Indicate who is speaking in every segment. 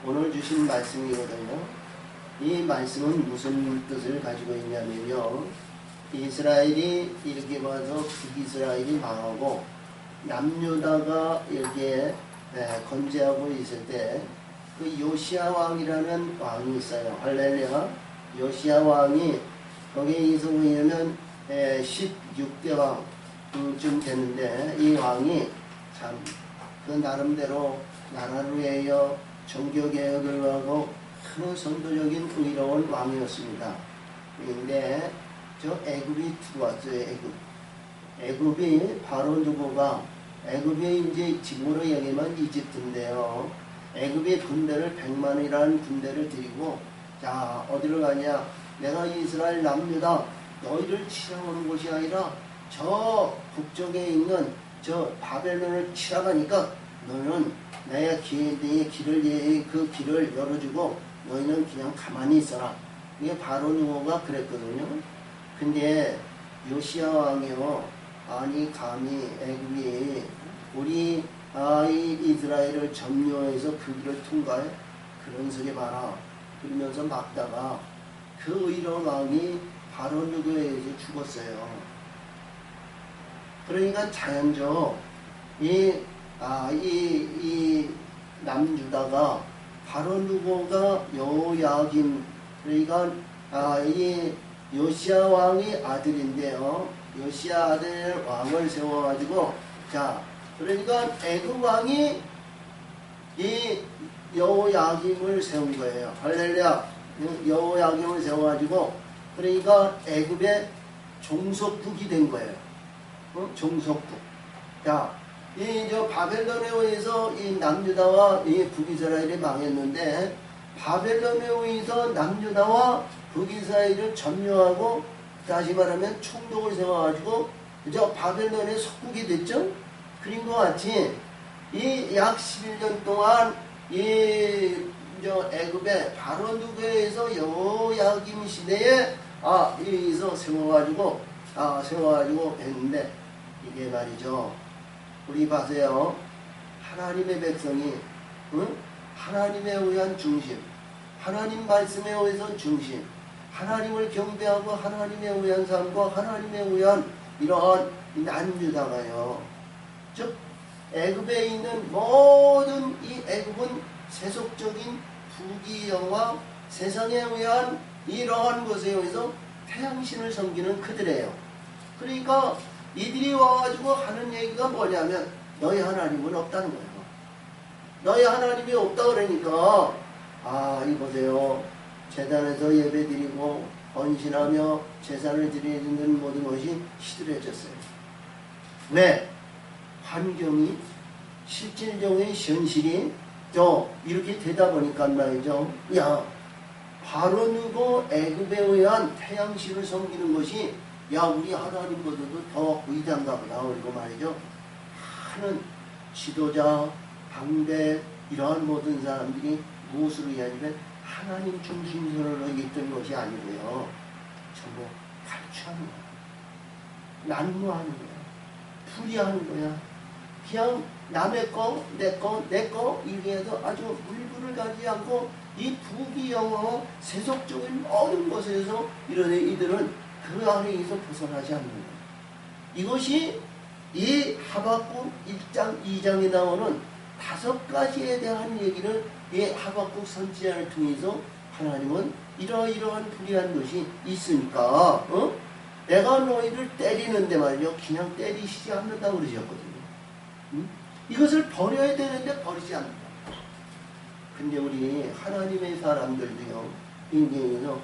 Speaker 1: 오늘 주신 말씀이거든요. 이 말씀은 무슨 뜻을 가지고 있냐면요. 이스라엘이 이렇게 봐서 북이스라엘이 망하고 남유다가 이렇게 건재하고 있을 때 그 요시야 왕이라는 왕이 있어요. 할렐루야. 요시야 왕이 거기에서 보면 16대 왕쯤 되는데 이 왕이 참 그 나름대로 나라를 위하여 정교개혁을 하고 큰 선도적인 의로운 왕이었습니다. 그런데 저 애굽이 들어왔어요. 애굽이 바로 누구가 애굽이 이제 지금으로 얘기하면 이집트인데요. 애굽의 군대를 100만이라는 군대를 들이고 자 어디로 가냐? 내가 이스라엘 남유다 너희를 치러오는 곳이 아니라 저 북쪽에 있는 저 바벨론을 치러가니까 너는 내 길을 그 길을 열어주고 너희는 그냥 가만히 있어라. 이게 바로 누가 그랬거든요. 근데 요시야 왕이요. 아니 감히 애굽이 우리 이 이스라엘을 점령해서 그 길을 통과해? 그런 소리 봐라. 그러면서 막다가 그 의로운 왕이 바로 누구에 의해서 죽었어요. 그러니까 자연적 이 남유다가 바로 누구가 여호야김 그러니까 이 요시야 왕이 아들인데요. 요시야 아들 왕을 세워가지고 자 그러니까 애굽 왕이 이 여호야김을 세운 거예요. 할렐루야. 여호야김을 세워가지고 그러니까 애굽의 종속국이 된 거예요. 종속국. 자, 저 바벨론에 의해서 이 남유다와 이 북이스라엘이 망했는데 바벨론에 의해서 남유다와 북이스라엘을 점령하고 다시 말하면 총독을 세워가지고 그저 바벨론의 속국이 됐죠. 그린 것 같이 이 약 11년 동안 저 애굽의 바로 누구에 의해서 여호야김 시대에 여기서 세워가지고 했는데 이게 말이죠. 우리 봐세요. 하나님의 백성이 하나님에 의한 중심, 하나님 말씀에 의해서 중심, 하나님을 경배하고 하나님에 의한 삶과 하나님에 의한 이러한 남유다가요. 즉 애굽에 있는 모든 이 애굽은 세속적인 부귀영화 세상에 의한 이러한 것에 의해서 태양신을 섬기는 그들이에요. 그러니까 이들이 와가지고 하는 얘기가 뭐냐면 너희 하나님은 없다는 거예요. 너희 하나님이 없다 그러니까 이 보세요. 제단에서 예배드리고 헌신하며 제사를 드리는 모든 것이 시들해졌어요. 왜? 환경이 실질적인 현실이 이렇게 되다 보니까 말이죠. 야 바로 누구 애굽에 의한 태양신을 섬기는 것이 야 우리 하나님보다도 더 위대한가 보다 그리고 말이죠. 하는 지도자 당대 이러한 모든 사람들이 무엇으로 이야기하면 하나님 중심으로 있던 것이 아니고요. 전부 갈취하는 거야. 난무하는 거야. 불의하는 거야. 그냥 남의 거, 내 거 이렇게 해서 아주 물불을 가지 않고 이 부귀영화 세속적인 모든 것에서 이들은 그 안에서 벗어나지 않는 거예요. 이것이 이 하박국 1장 2장에 나오는 5가지에 대한 얘기를 이 하박국 선지자를 통해서 하나님은 이러이러한 불의한 것이 있으니까 내가 너희를 때리는데 말이요 그냥 때리시지 않는다고 그러셨거든요. 이것을 버려야 되는데 버리지 않는다. 근데 우리 하나님의 사람들도요 인생에서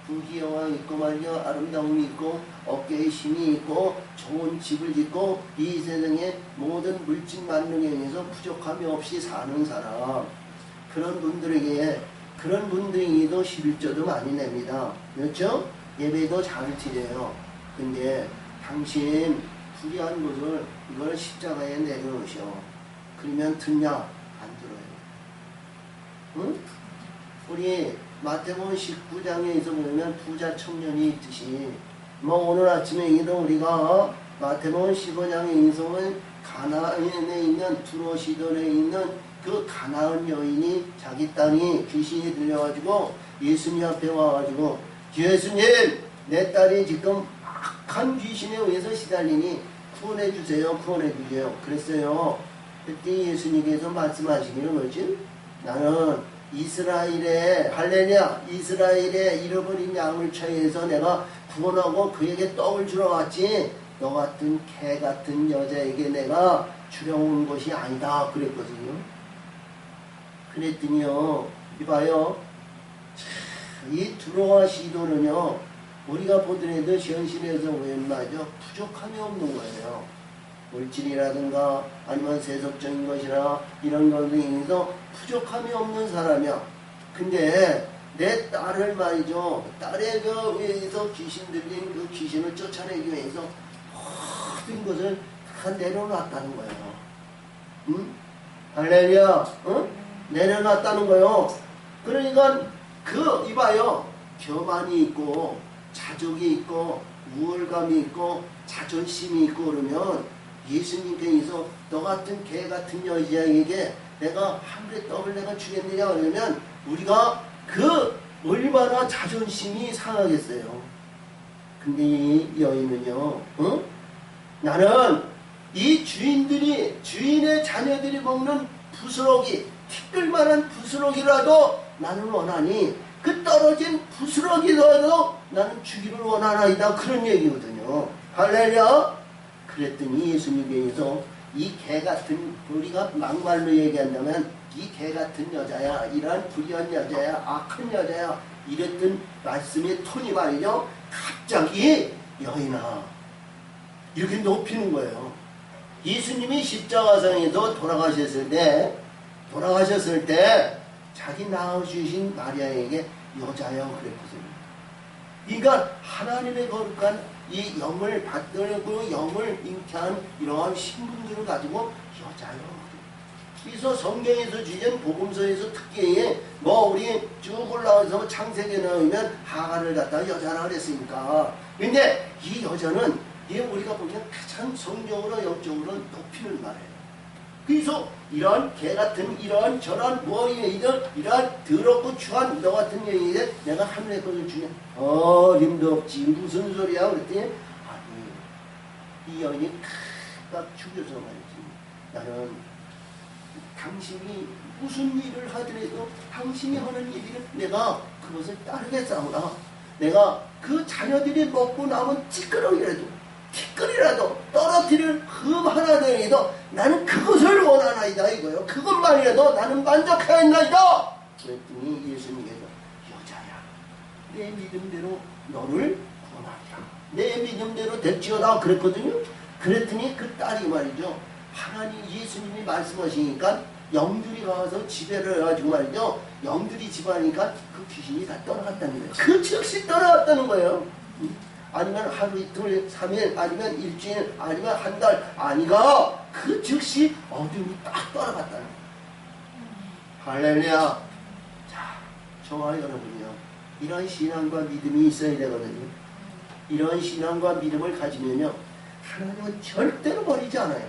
Speaker 1: 부귀영화 있고 말이야 아름다움이 있고 어깨에 힘이 있고 좋은 집을 짓고 이 세상에 모든 물질 만능에 의해서 부족함이 없이 사는 사람 그런 분들에게도 11조도 많이 냅니다. 그렇죠? 예배도 잘 드려요. 근데 당신 불의한 것을 이걸 십자가에 내려놓으셔. 그러면 듣냐? 안 들어요. 응? 우리 마태복음 19장에서 보면 부자 청년이 있듯이 오늘 아침에 우리가 마태복음 15장에 인성은 가나안에 있는 두로시돈에 있는 그 가나안 여인이 자기 딸이 귀신이 들려가지고 예수님 앞에 와가지고 예수님 내 딸이 지금 악한 귀신에 의해서 시달리니 구원해 주세요. 구원해 주세요. 그랬어요. 그때 예수님께서 말씀하시기를 뭐지? 나는 이스라엘의 할렐루야 이스라엘의 잃어버린 양을 처해서 내가 구원하고 그에게 떡을 주러 왔지 너 같은 개 같은 여자에게 내가 주려 온 것이 아니다 그랬거든요. 그랬더니요 이봐요 이 두로와 시도는요 우리가 보더라도 현실에서 웬만하죠 부족함이 없는 거예요. 물질이라든가 아니면 세속적인 것이나 이런 것에 인해서 부족함이 없는 사람이야. 근데 내 딸을 말이죠 딸의 그 위해서 귀신 들린 그 귀신을 쫓아내기 위해서 모든 것을 다 내려놨다는 거예요. 응? 할렐루야 응? 내려놨다는 거예요. 그러니까 그 이봐요 교만이 있고 자족이 있고 우월감이 있고 자존심이 있고 그러면 예수님께서 너 같은 개 같은 여자에게 내가 하늘의 떡을 내가 주겠느냐 그러면 우리가 그 얼마나 자존심이 상하겠어요. 근데 이 여인은요 응? 나는 이 주인의 자녀들이 먹는 부스러기 티끌만한 부스러기라도 나는 원하니 그 떨어진 부스러기라도 나는 주기를 원하나이다 그런 얘기거든요. 할렐루야. 그랬더니 예수님께서 이 개 같은 우리가 막말로 얘기한다면 이 개 같은 여자야 이러한 불의한 여자야 악한 여자야 이랬던 말씀의 톤이 말이죠 갑자기 여인아 이렇게 높이는 거예요. 예수님이 십자가상에서 돌아가셨을 때 자기 낳아주신 마리아에게 여자여 그랬거든요. 그러니까 하나님의 거룩한 이 영을 받들고 영을 잉태한 이러한 신분들을 가지고 여자여. 그래서 성경에서 주신 복음서에서 특히 뭐 우리 쭉 올라와서 창세기에 나오면 하가를 갖다가 여자라 그랬으니까. 근데 이 여자는 우리가 보면 가장 성경으로 영적으로 높이는 말이에요. 그래서 이러한 개 같은 이러한 저러한 뭐이든 이러한 더럽고 추한 너 같은 여인에게 내가 하늘의 것을 주냐 어림도 없지 무슨 소리야 그랬더니 아니 이 여인이 딱 죽여서 말이지 나는 당신이 무슨 일을 하더라도 당신이 하는 일을 내가 그것을 따르겠사오나 내가 그 자녀들이 먹고 남은 티끌이라도 떨어뜨릴 흠 하나더라도 나는 그것을 원하나이다 이거요. 그것만이라도 나는 만족하였나이다. 그랬더니 예수님께서 여자야 내 믿음대로 너를 구원하리라. 내 믿음대로 될지어다 그랬거든요. 그랬더니 그 딸이 말이죠. 하나님 예수님이 말씀하시니까 영들이 가서 지배를 해가지고 말이죠. 영들이 지배하니까 그 귀신이 다 떠나갔다는 거예요. 그 즉시 떠나갔다는 거예요. 아니면 하루 이틀 3일 아니면 일주일 아니면 한 달 아니가 그 즉시 어둠이 딱 떠나갔다는 거예요. 할렐루야. 자, 저와 여러분이요 이런 신앙과 믿음이 있어야 되거든요. 이런 신앙과 믿음을 가지면요 하나님은 절대로 버리지 않아요.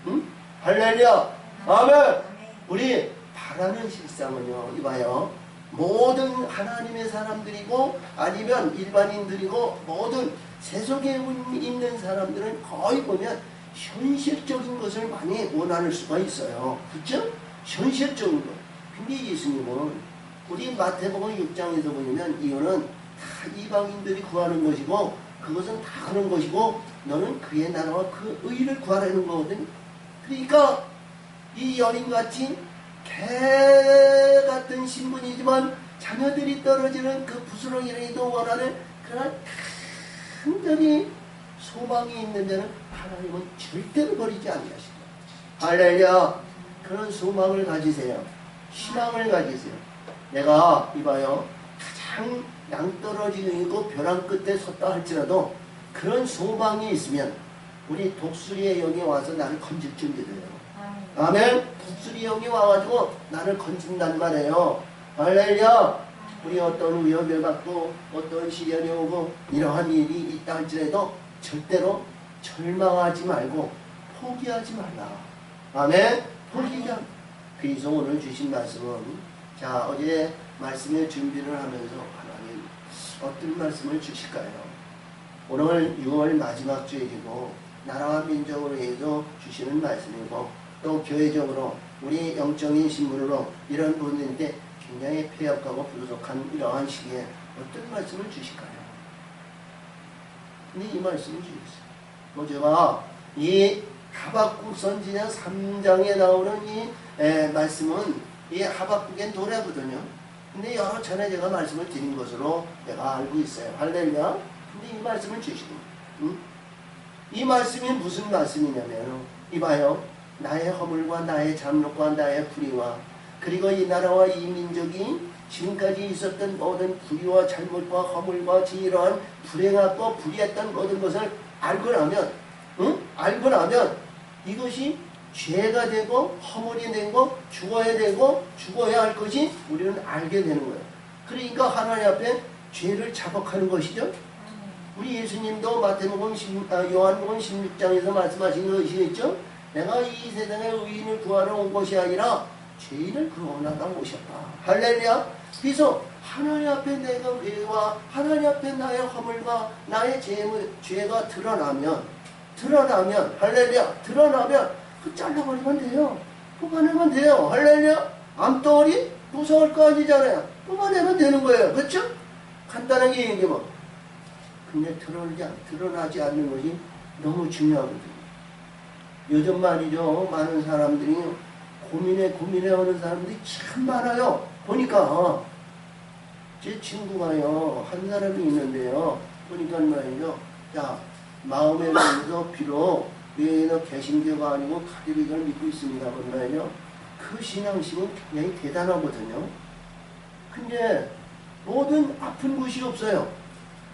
Speaker 1: 응? 할렐루야. 아멘. 우리 바라는 실상은요 이봐요 모든 하나님의 사람들이고 아니면 일반인들이고 모든 세속에 있는 사람들은 거의 보면 현실적인 것을 많이 원할 수가 있어요. 그렇죠? 현실적인 것. 근데 예수님은 우리 마태복음 6장에서 보면 이거는 다 이방인들이 구하는 것이고 그것은 다 그런 것이고 너는 그의 나라와 그 의를 구하라는 거거든요. 그러니까 이 여인같이 개 같은 신분이지만 자녀들이 떨어지는 그 부스러기라도 원하는 그런 간절히 소망이 있는 데는 하나님은 절대로 버리지 않으십니다. 할렐루야. 그런 소망을 가지세요. 희망을 가지세요. 내가 이봐요 가장 낭떠러지고 벼랑 끝에 섰다 할지라도 그런 소망이 있으면 우리 독수리의 영이 와서 나를 건질 준비돼요. 아멘. 독수리 영이 와가지고 나를 건진단 말이에요. 할렐루야. 우리 어떤 위협을 받고 어떤 시련이 오고 이러한 일이 있다 할지라도 절대로 절망하지 말고 포기하지 말라. 아멘. 포기하지 그래서 오늘 주신 말씀은, 자, 어제 말씀의 준비를 하면서 하나님 어떤 말씀을 주실까요? 오늘 6월 마지막 주일이고 나라와 민족으로 해서 주시는 말씀이고 또 교회적으로 우리 영적인 신분으로 이런 분들인데 굉장히 폐역하고 부족한 이러한 시기에 어떤 말씀을 주실까요? 근데 이 말씀을 주셨어요. 뭐 제가 이 하박국 선지자 3장에 나오는 이 말씀은 이 하박국의 노래거든요. 근데 여러 차례 제가 말씀을 드린 것으로 내가 알고 있어요. 할렐루야. 근데 이 말씀을 주시고, 이 말씀이 무슨 말씀이냐면, 이봐요. 나의 허물과 나의 잘못과 나의 불의와 그리고 이 나라와 이 민족이 지금까지 있었던 모든 불의와 잘못과 허물과 이러한 불행하고 불의했던 모든 것을 알고 나면, 알고 나면 이것이 죄가 되고 허물이 되고 죽어야 되고 죽어야 할 것이 우리는 알게 되는 거예요. 그러니까 하나님 앞에 죄를 자복하는 것이죠. 우리 예수님도 마태복음 요한복음 16장에서 말씀하신 것이 있죠. 내가 이 세상에 의인을 구하러 온 것이 아니라 죄인을 구원하러 오셨다. 할렐루야. 그래서 하나님 앞에 내가 죄와 하나님 앞에 나의 허물과 나의 죄가 드러나면 할렐루야. 드러나면 그 잘라버리면 돼요. 뽑아내면 돼요. 할렐루야. 암덩어리 무서울 거 아니잖아요. 뽑아내면 되는 거예요. 그렇죠? 간단하게 얘기하면. 근데 드러나지 않는 것이 너무 중요하거든요. 요즘 말이죠. 많은 사람들이 고민해 하는 사람들이 참 많아요. 보니까 제 친구가요. 한 사람이 있는데요. 보니까 말이죠. 자, 마음에 대해서 비록 외에는 개신교가 아니고 카톨릭을 믿고 있습니다. 그러면요. 그 신앙심은 굉장히 대단하거든요. 근데 모든 아픈 곳이 없어요.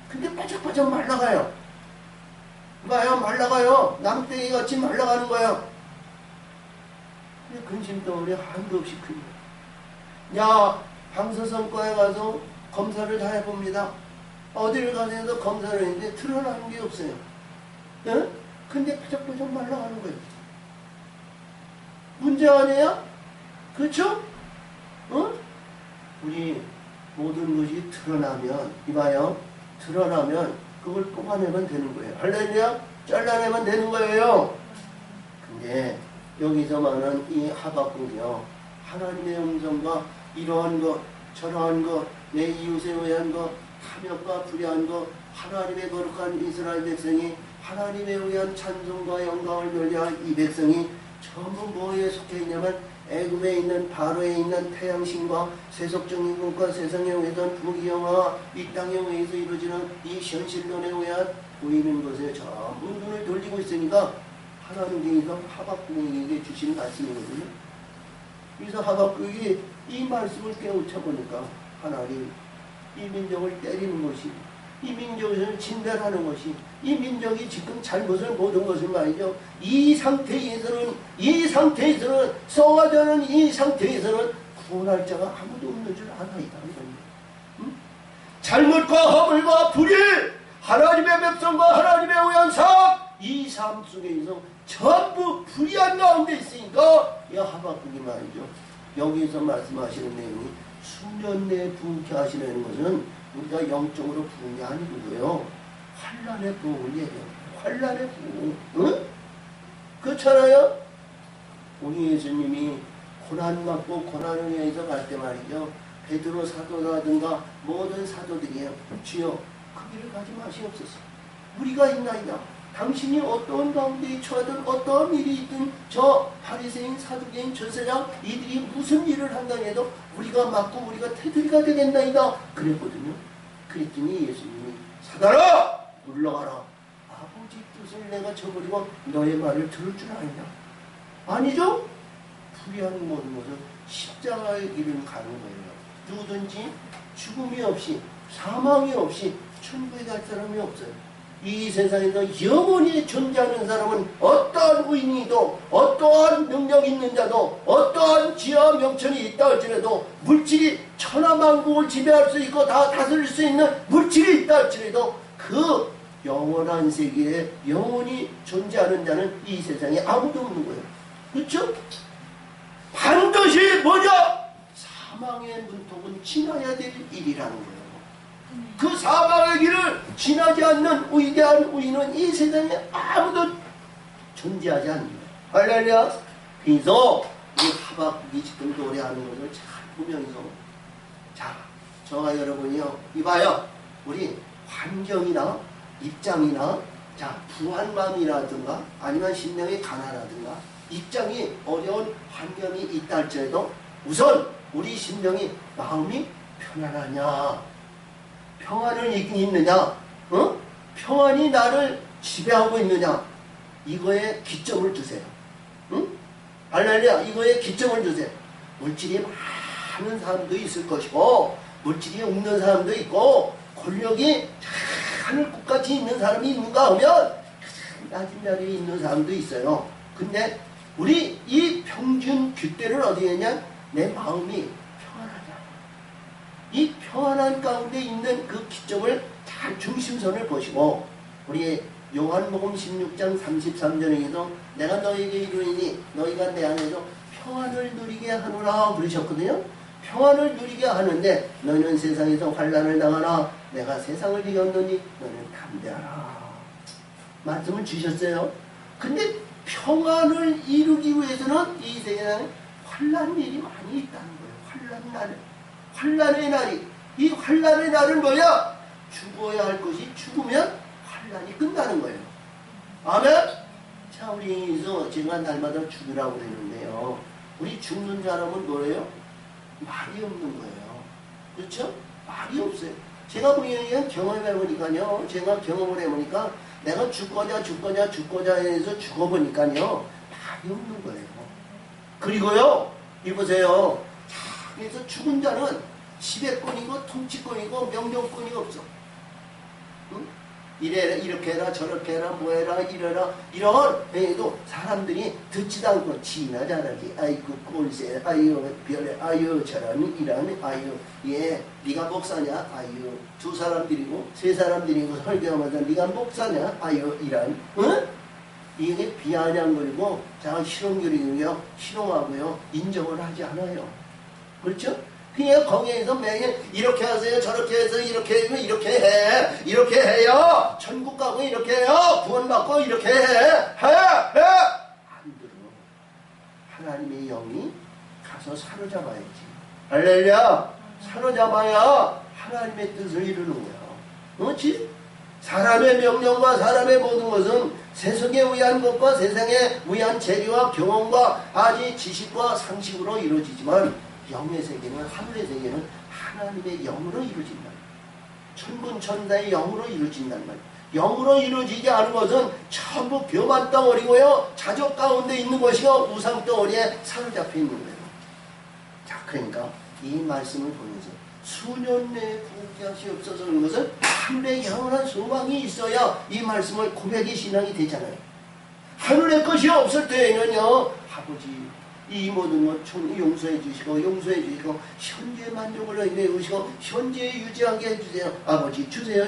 Speaker 1: 근데 바짝바짝 말라가요. 말라가요. 남땡이 같이 말라가는 거예요. 근데 근심덩어리 한도 없이 큽니다. 야, 방사선과에 가서 검사를 다 해봅니다. 어디를 가서 검사를 했는데 드러나는 게 없어요. 예? 근데 바짝바짝 말라가는 거예요. 문제 아니에요? 그렇죠? 우리 모든 것이 드러나면, 이봐요. 드러나면 그걸 뽑아내면 되는 거예요. 할렐루야? 잘라내면 되는 거예요. 근데 여기서 말하는 이 하박국이요. 하나님의 음성과 이러한 것, 저러한 것, 내 이웃에 의한 것, 탐욕과 불의한 것, 하나님의 거룩한 이스라엘 백성이 하나님에 의한 찬송과 영광을 돌려한 이 백성이 전부 뭐에 속해 있냐면 애굽에 있는 바로에 있는 태양신과 세속적인 것과 세상에 의한 부귀영화와 이 땅에 의해서 이루어지는 이 현실론에 의한 보이는 것에 전부 눈을 돌리고 있으니까 하나님께서 하박국에게 주신 말씀이거든요. 그래서 하박국이 이 말씀을 깨우쳐 보니까 하나님 이 민족을 때리는 것이 이 민족을 진멸하는 것이 이 민족이 지금 잘못을 모든 것을 말이죠. 이 상태에서는 썩어져는 이 상태에서는 구원할 자가 아무도 없는 줄 아나이다. 잘못과 허물과 불의 하나님의 백성과 하나님의 의한 삶 이 삶 속에서 전부 불의한 가운데 있으니까 이 하박국이 말이죠. 여기서 말씀하시는 내용이 수년 내에 부흥케 하시려는 것은 우리가 영적으로 부흥 게 아니고요. 환란의 부흥을 얘기해요. 환란의 부흥. 응? 그렇잖아요? 우리 예수님이 고난받고 고난을 위해서 갈 때 말이죠. 베드로 사도라든가 모든 사도들이요. 주여 그 길을 가지 마시옵소서. 우리가 있나이다. 당신이 어떤 가운데 처하든 어떤 일이 있든 저 바리새인 사두개인 저세장 이들이 무슨 일을 한다 해도 우리가 막고 우리가 테두리가 되겠나이다 그랬거든요. 그랬더니 예수님이 사단아 물러가라. 아버지 뜻을 내가 저버리고 너의 말을 들을 줄 아느냐. 아니죠. 불의한 모든 것은 십자가의 길을 가는 거예요. 누구든지 죽음이 없이 사망이 없이 천국에 갈 사람이 없어요. 이 세상에서 영원히 존재하는 사람은 어떠한 의인이도 어떠한 능력 있는 자도 어떠한 지혜와 명철이 있다 할지라도 물질이 천하만국을 지배할 수 있고 다 다스릴 수 있는 물질이 있다 할지라도 그 영원한 세계에 영원히 존재하는 자는 이 세상에 아무도 없는 거예요. 그렇죠? 반드시 뭐냐? 사망의 문턱은 지나야 될 일이라는 거예요. 그 사망의 길을 지나지 않는 위대한 우리는 이 세상에 아무도 존재하지 않는다. 할렐루야. 그래서 이 하박국이 지금 노래하는 것을 잘 보면서, 자, 저와 여러분이요, 이봐요, 우리 환경이나 입장이나, 자, 부한마음이라든가 아니면 심령의 가난이라든가 입장이 어려운 환경이 있다 할지라도 우선 우리 심령이 마음이 편안하냐, 평안을 있느냐, 평안이 나를 지배하고 있느냐, 이거에 기점을 두세요. 할렐루야. 이거에 기점을 두세요. 물질이 많은 사람도 있을 것이고 물질이 없는 사람도 있고 권력이 하늘꽃같이 있는 사람이 있는가 하면 낮은 자리에 있는 사람도 있어요. 근데 우리 이 평균 줏대를 어디에 있냐? 내 마음이 평안하다. 이 평안한 가운데 있는 그 기점을 잘 중심선을 보시고, 우리 요한복음 16장 33절에서 내가 너희에게 이르노니 너희가 내 안에서 평안을 누리게 하노라 그러셨거든요. 평안을 누리게 하는데 너희는 세상에서 환난을 당하나 내가 세상을 이겼노니 너는 담대하라 말씀을 주셨어요. 근데 평안을 이루기 위해서는 이 세상에 환난 일이 많이 있다는 거예요. 환난의 날이, 이 환난의 날은 뭐야? 죽어야 할 것이 죽으면 환난이 끝나는 거예요. 아멘. 자, 우리서 제가 날마다 죽으라고 그러는데요, 우리 죽는 사람은 뭐예요? 말이 없는 거예요. 그렇죠? 말이 없어요. 제가 그냥 경험해보니까요, 제가 경험을 해보니까 내가 죽고자 해서 죽어보니까요, 말이 없는 거예요. 그리고요, 이보세요. 그래서 죽은 자는 지배권이고 통치권이고 명령권이 없어. 응? 이렇게 해라 저렇게 해라 뭐해라 이래라 이런 회의도 사람들이 듣지도 않고 지나 잘하지. 아이고 꼴세 아유 별에 아유 저런 이런 아유 예 네가 목사냐 아유 두 사람들이고 세 사람들이고 설교하면서 네가 목사냐 아유 이런 응? 이게 비아냥거리고 자 실용교리고요 실용하고요 인정을 하지 않아요. 그렇죠? 그냥 거기에서 매일 이렇게 하세요 저렇게 해서 이렇게 해요 천국 가고 이렇게 해요 구원받고 이렇게 해 안 들어. 하나님의 영이 가서 사로잡아야지. 할렐루야. 사로잡아야 하나님의 뜻을 이루는 거야. 그렇지? 사람의 명령과 사람의 모든 것은 세속에 의한 것과 세상에 의한 재료와 경험과 아지 지식과 상식으로 이루어지지만 영의 세계는 하늘의 세계는 하나님의 영으로 이루어진다. 천군천사의 영으로 이루어진단 말이야. 영으로 이루어지지 않은 것은 전부 벼만 덩어리고요 자적 가운데 있는 것이요 우상 덩어리에 사로잡혀 있는 거예요. 자, 그러니까 이 말씀을 보면서 수년 내에 부귀하시옵소서 하는 것은 하늘의 영원한 소망이 있어야 이 말씀을 고백의 신앙이 되잖아요. 하늘의 것이 없을 때에는요 아버지 이 모든 것 용서해 주시고 현재 만족을 이루시고 현재에 유지하게 해주세요. 아버지 주세요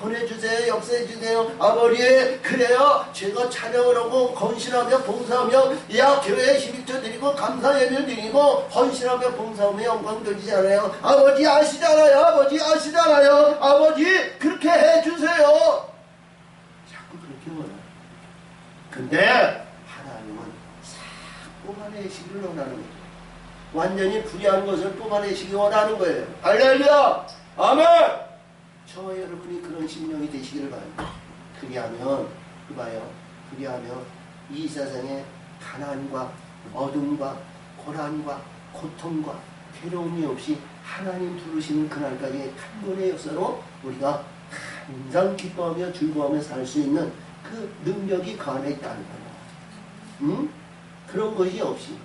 Speaker 1: 보내주세요 역사해 주세요. 아버지 그래요 제가 찬양을 하고 헌신하며 봉사하며 야 교회에 11조 드리고 감사 예배 드리고 헌신하며 봉사하며 영광 돌리지 않아요. 아버지 아시잖아요. 아버지 그렇게 해주세요. 자꾸 그렇게 원해요. 근데 뽑아내시기를 원하는 거예요. 완전히 불의한 것을 뽑아내시기 원하는 거예요. 할렐루야! 아멘! 저와 여러분이 그런 심령이 되시기를 바랍니다. 그리하면 이 세상에 가난과 어둠과 고난과 고통과 괴로움이 없이 하나님 부르시는 그날까지 강건의 역사로 우리가 항상 기뻐하며 즐거워하며 살 수 있는 그 능력이 그 안에 있다는 거예요. 그런 것이 없이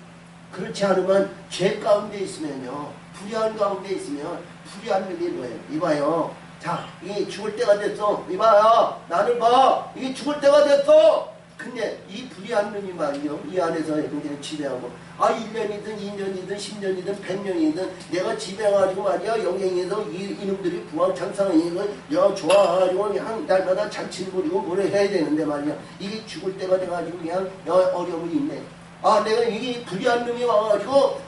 Speaker 1: 그렇지 않으면 죄 가운데 있으면요 불의한 가운데 있으면 불의한 일이 뭐예요? 이봐요. 자 이게 죽을 때가 됐어. 이봐요. 나를 봐. 이게 죽을 때가 됐어. 근데 이 불의한 놈이 말이요 이 안에서 그냥 지배하고 1년이든 2년이든 10년이든 100년이든 내가 지배해가지고 말이야 영행에서 이놈들이 부황창상이고 좋아가지고 그냥 날마다 잔치를 부리고 뭐를 해야 되는데 말이야 이게 죽을 때가 돼가지고 그냥 어려움이 있네. 아, 내가 이 불의한 놈이 와가지고,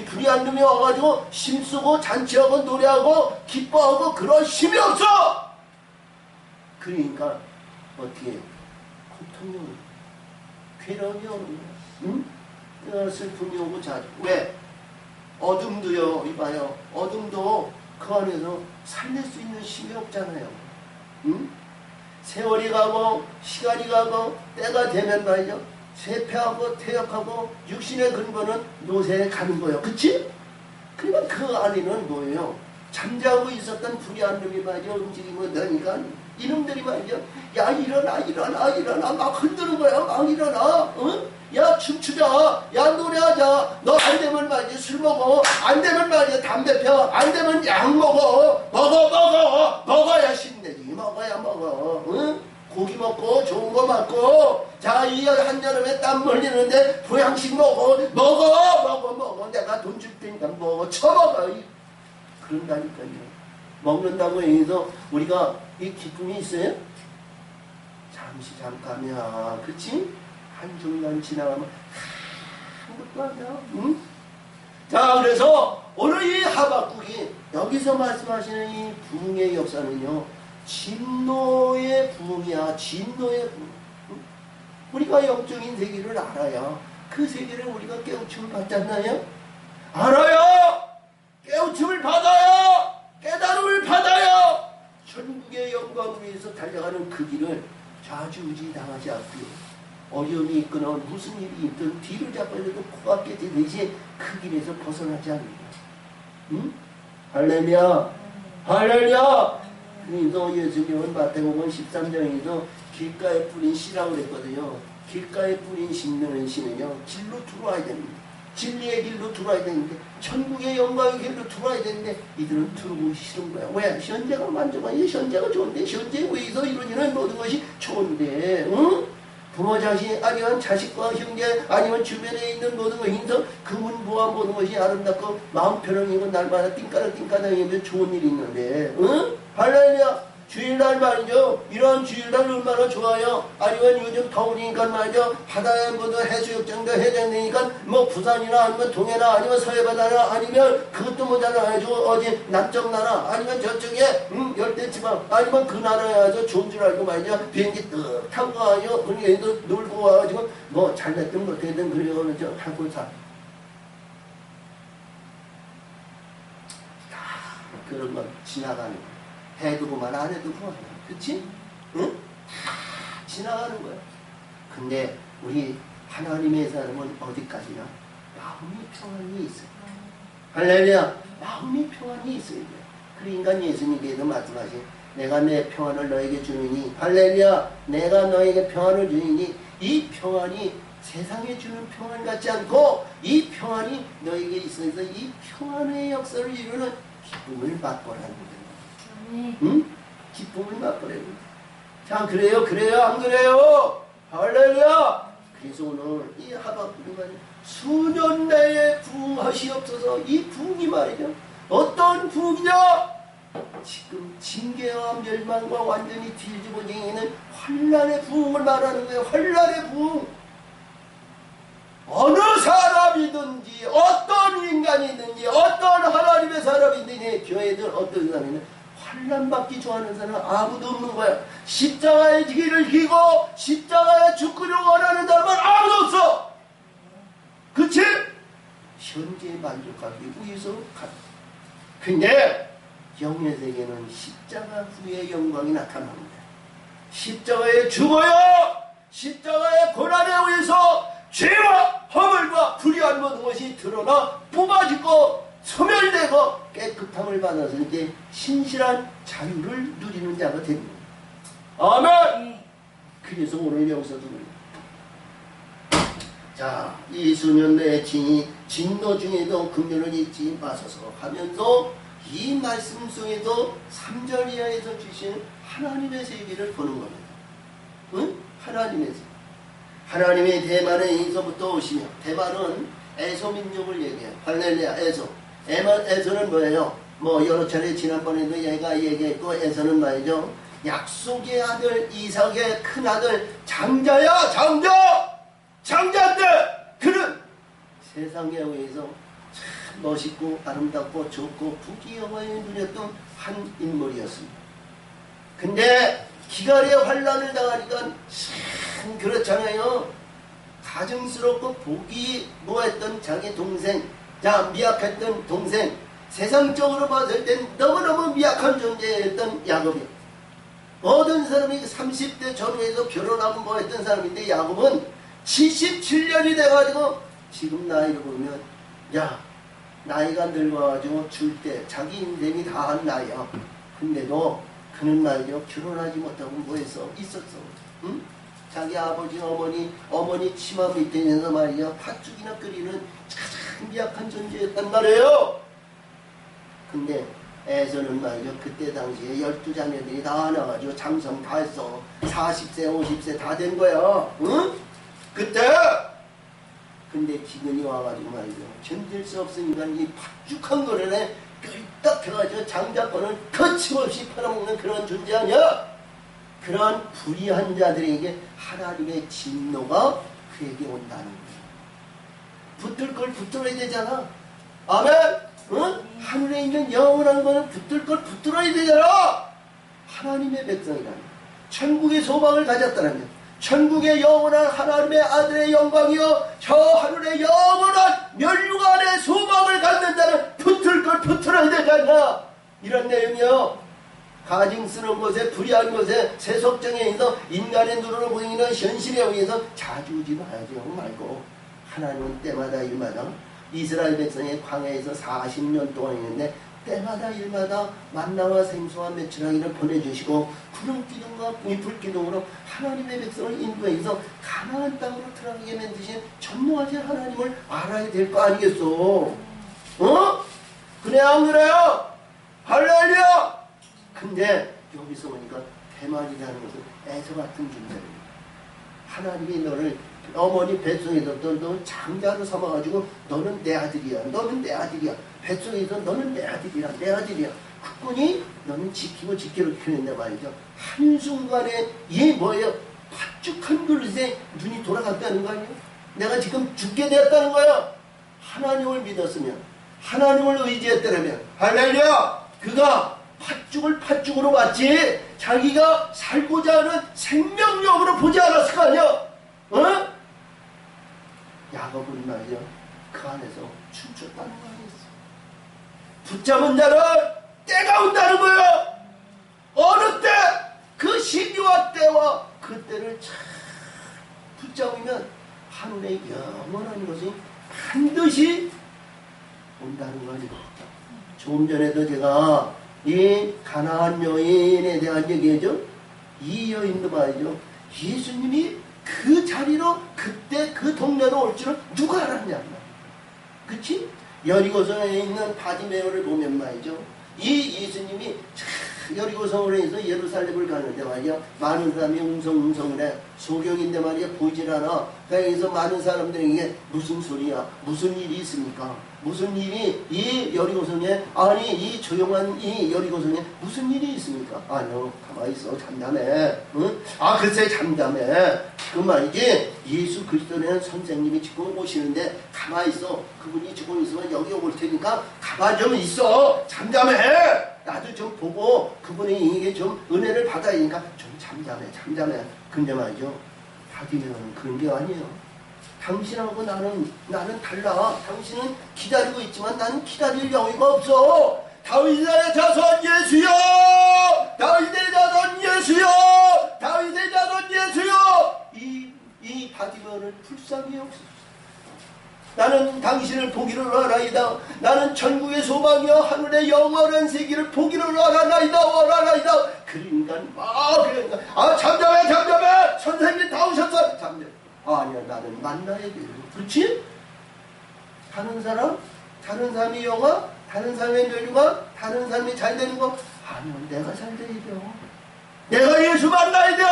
Speaker 1: 불의한 놈이 와가지고, 힘쓰고, 잔치하고, 노래하고, 기뻐하고, 그런 힘이 없어! 그러니까, 어떻게 해요? 고통이 오는 거야. 괴로움이 오는 거야. 응? 슬픔이 오고 자주. 왜? 어둠도요, 이봐요. 어둠도 그 안에서 살릴 수 있는 힘이 없잖아요. 응? 세월이 가고, 시간이 가고, 때가 되면 말이죠. 쇠폐하고 퇴역하고 육신의 근본은 노쇠에 가는 거예요. 그치? 그러면 그 안에는 뭐예요? 잠자고 있었던 불의한 놈이 말이죠. 움직이고 나니까 이놈들이 말이죠. 야 일어나 일어나 일어나 막 흔드는 거야. 막 일어나. 응? 야 춤추자. 야 노래하자. 너 안 되면 말이죠. 술 먹어. 안 되면 말이죠. 담배 펴. 안 되면 약 먹어. 먹어야 신내지. 먹어야 먹어. 응? 고기 먹고 좋은 거 먹고 자 이 한여름에 땀 흘리는데 보양식 먹어 내가 돈 줄 테니까 먹어 처먹어 그런다니까요. 먹는다고 해서 우리가 이 기쁨이 있어요? 잠깐이야. 그치? 한중간 지나가면 아무것도 아니야. 응? 자 그래서 오늘 이 하박국이 여기서 말씀하시는 이 부흥의 역사는요 진노의 부흥이야. 진노의 부흥. 우리가 영적인 세계를 알아야 그 세계를 우리가 깨우침을 받지 않나요? 알아요. 깨우침을 받아요. 깨달음을 받아요. 천국의 영광을 위해서 달려가는 그 길을 좌지우지 당하지 않고요. 어려움이 있거나 무슨 일이 있든 뒤를 잡아도 코가 깨지듯이 그 길에서 벗어나지 않는다. 응? 할렐루야. 할렐루야. 그래서 예수님은 마태복음 13장에서 길가에 뿌린 씨라고 그랬거든요. 길가에 뿌린 심는 씨는요 길로 들어와야 됩니다. 진리의 길로 들어와야 되는데 천국의 영광의 길로 들어와야 되는데 이들은 들어오기 싫은 거야. 왜? 현재가 만족하니 현재가 좋은데 현재에 의해서 이루어지는 모든 것이 좋은데 응? 부모 자식 아니면 자식과 형제 아니면 주변에 있는 모든 것인서 그분부와 모든 것이 아름답고 마음 편안이고 날마다 띵까닥띵까닥이면 좋은 일이 있는데 응? 할렐루야. 주일날 말이죠. 이런 주일날 얼마나 좋아요. 아니면 요즘 더우니까 말이죠. 바다에 뭐도 해수욕장도 해장되니까 뭐 부산이나 아니면 동해나 아니면 서해바다나 아니면 그것도 모자라가지고 어디 남쪽 나라 아니면 저쪽에 열대지방 아니면 그 나라에 와서 좋은 줄 알고 말이죠. 비행기 뜩 타고 가가지고 그냥 얘도 놀고 와가지고 뭐 잘됐든 못했든 그래가지고 저 하고 사. 그런 건 지나가는 거야. 해두고만 안 해두고만 그치? 응? 다 지나가는 거야. 근데 우리 하나님의 사람은 어디까지나 마음이 평안이 있어요. 할렐루야. 마음이 평안이 있어야 돼요. 그러니까 예수님께서 말씀하신 내가 내 평안을 너에게 주느니 할렐루야. 내가 너에게 평안을 주느니 이 평안이 세상에 주는 평안 같지 않고 이 평안이 너에게 있어서 이 평안의 역사를 이루는 기쁨을 맛보라는 거예요. 응? 기쁨을 맛보라는 거예요. 자 그래요 안 그래요? 할렐루야. 그래서 오늘 이 하박국이 말이죠. 수년 내에 부흥하시옵소서. 이 부흥이 말이죠. 어떤 부흥이냐? 지금 징계와 멸망과 완전히 뒤집어지는 환란의 부흥을 말하는 거예요. 환란의 부흥. 어느 사람이든지 어떤 인간이든지 어떤 하나님의 사람이든지 교회들 어떤 사람이든 환난받기 좋아하는 사람은 아무도 없는 거야. 십자가의 길을 기고 십자가에 죽기를 원하는 사람은 아무도 없어. 그치? 현재에 만족하기 위해서 가. 근데 영의 세계는 십자가 후의 영광이 나타납니다. 십자가에 죽어요. 십자가의 고난에 의해서 죄와 허물과 불의한 모든 것이 드러나 뽑아지고 소멸되고 깨끗함을 받아서 이제 신실한 자유를 누리는 자가 됩니다. 아멘. 그래서 오늘 여기서도 자, 이 수년 내에 진노 중에도 긍휼을 잊지 마소서 하면서 이 말씀 속에서 3절 이하에서 주신 하나님의 세계를 보는 겁니다. 응? 하나님의 세계. 하나님의 대만에서부터 오시며 대만은 에서 민족을 얘기해요. 할렐루야. 에서는 뭐예요? 뭐 여러 차례 지난번에도 얘가 얘기했고 에서는 말이죠. 약속의 아들 이삭의 큰아들 장자야. 장자인데 그는 세상에 의해서 참 멋있고 아름답고 좋고 부귀영화에 누렸던 한 인물이었습니다. 근데 기갈의 환란을 당하니까 참 그렇잖아요. 가증스럽고 보기 뭐했던 자기 동생, 자 미약했던 동생, 세상적으로 봤을 땐 너무너무 미약한 존재였던 야곱이, 모든 사람이 30대 전후에서 결혼하고 뭐했던 사람인데 야곱은 77년이 돼가지고 지금 나이를 보면 야 나이가 늙어가지고 줄 때 자기 인생이 다 한 나이야. 근데도 그는 말이죠 결혼하지 못하고 뭐했어? 있었어. 응? 자기 아버지 어머니 치마 밑에서 말이죠 팥죽이나 끓이는 가장 미약한 존재였단 말이에요. 근데 에서는 말이죠 그때 당시에 12자녀들이 다 나가지고 장성 다 했어. 40세 50세 다 된 거야. 응? 그때 근데 기근이 와가지고 말이죠 견딜 수 없으니까 이 팥죽한 거를 끄떡 해가지고 장자권을 거침없이 팔아먹는 그런 존재 아니야. 그런 불의한 자들에게 하나님의 진노가 그에게 온다는 거예요. 붙들 걸 붙들어야 되잖아. 아멘. 응? 하늘에 있는 영원한 거는 붙들 걸 붙들어야 되잖아. 하나님의 백성이라는 천국의 소망을 가졌다는 것, 천국의 영원한 하나님의 아들의 영광이요 저 하늘의 영원한 멸류관의 소망을 갖는다는 붙들 걸 붙들어야 되잖아. 이런 내용이요. 가증 쓰는 것에 불의한 것에 세속정에 의해서 인간의 눈으로 보이는 현실에 의해서 자주지 말고 하나님은 때마다 일마다 이스라엘 백성의 광야에서 40년 동안 있는데 때마다 일마다 만나와 생수와 메추라기를 보내주시고 구름기둥과 불기둥으로 하나님의 백성을 인도해서 가나안 땅으로 들어가게 만드신 전무하신 하나님을 알아야 될 거 아니겠어? 어? 그래 안 그래요? 할렐루야! 근데 여기서 보니까 대만이라는 것은 에서 같은 존재입니다. 하나님이 너를 어머니 뱃속에서 너 장자로 삼아가지고 너는 내 아들이야. 너는 내 아들이야. 뱃속에서 너는 내 아들이야. 내 아들이야. 그뿐이 너는 지키고 키우는데 말이죠. 한순간에 이 뭐예요? 팥죽한 그릇에 눈이 돌아갔다는 거 아니에요? 내가 지금 죽게 되었다는 거야. 하나님을 믿었으면, 하나님을 의지했다면, 할렐루야! 그가 팥죽으로 왔지 자기가 살고자 하는 생명력으로 보지 않았을 거 아니야? 어? 야곱은 말이야 그 안에서 춤췄다는 거 아니었어. 붙잡은 자를 때가 온다는 거야. 어느 때? 그 시기와 때와 그 때를 잘 붙잡으면 하늘의 영원한 것이 반드시 온다는 거 아니야. 조금 전에도 제가 이 가나안 여인에 대한 얘기죠. 이 여인도 말이죠. 예수님이 그 자리로 그때 그 동네로 올 줄은 누가 알았냐. 그치? 여리고성에 있는 바디메오를 보면 말이죠. 이 예수님이 여리고성으로 해서 예루살렘을 가는데 말이야 많은 사람이 웅성웅성을 해. 소경인데 말이야 보질 않아. 그래서 많은 사람들에게 무슨 소리야? 무슨 일이 있습니까? 무슨 일이 이 여리고성에 아니 이 조용한 이 여리고성에 무슨 일이 있습니까? 아니요 가만히 있어 잠잠해. 응? 아 글쎄 잠잠해. 그 말이지 예수 그리스도라는 선생님이 지금 오시는데 가만히 있어. 그분이 지금 있으면 여기 올 테니까 가만히 좀 있어. 잠잠해. 나도 좀 보고 그분이 이게 좀 은혜를 받아야 하니까 좀 잠잠해. 근데 말이죠 바디메오는 그런 게 아니에요. 당신하고 나는 달라. 당신은 기다리고 있지만 나는 기다릴 여유가 없어. 다윗의 자손 예수여! 다윗의 자손 예수여! 다윗의 자손 예수여! 이 바디메오는 불쌍히 없어. 나는 당신을 보기를 원하나이다. 나는 천국의 소망이여 하늘의 영원한 세계를 보기를 원하나이다. 그러니까 잠잠해. 선생님 다 오셨어. 잠잠해. 아니야 나는 만나야 돼. 그렇지? 다른 사람이 영화, 다른 사람의 멸류가, 다른 사람이 잘 되는 거 아니야 내가 잘 돼야 돼요. 내가 예수 만나야 돼요.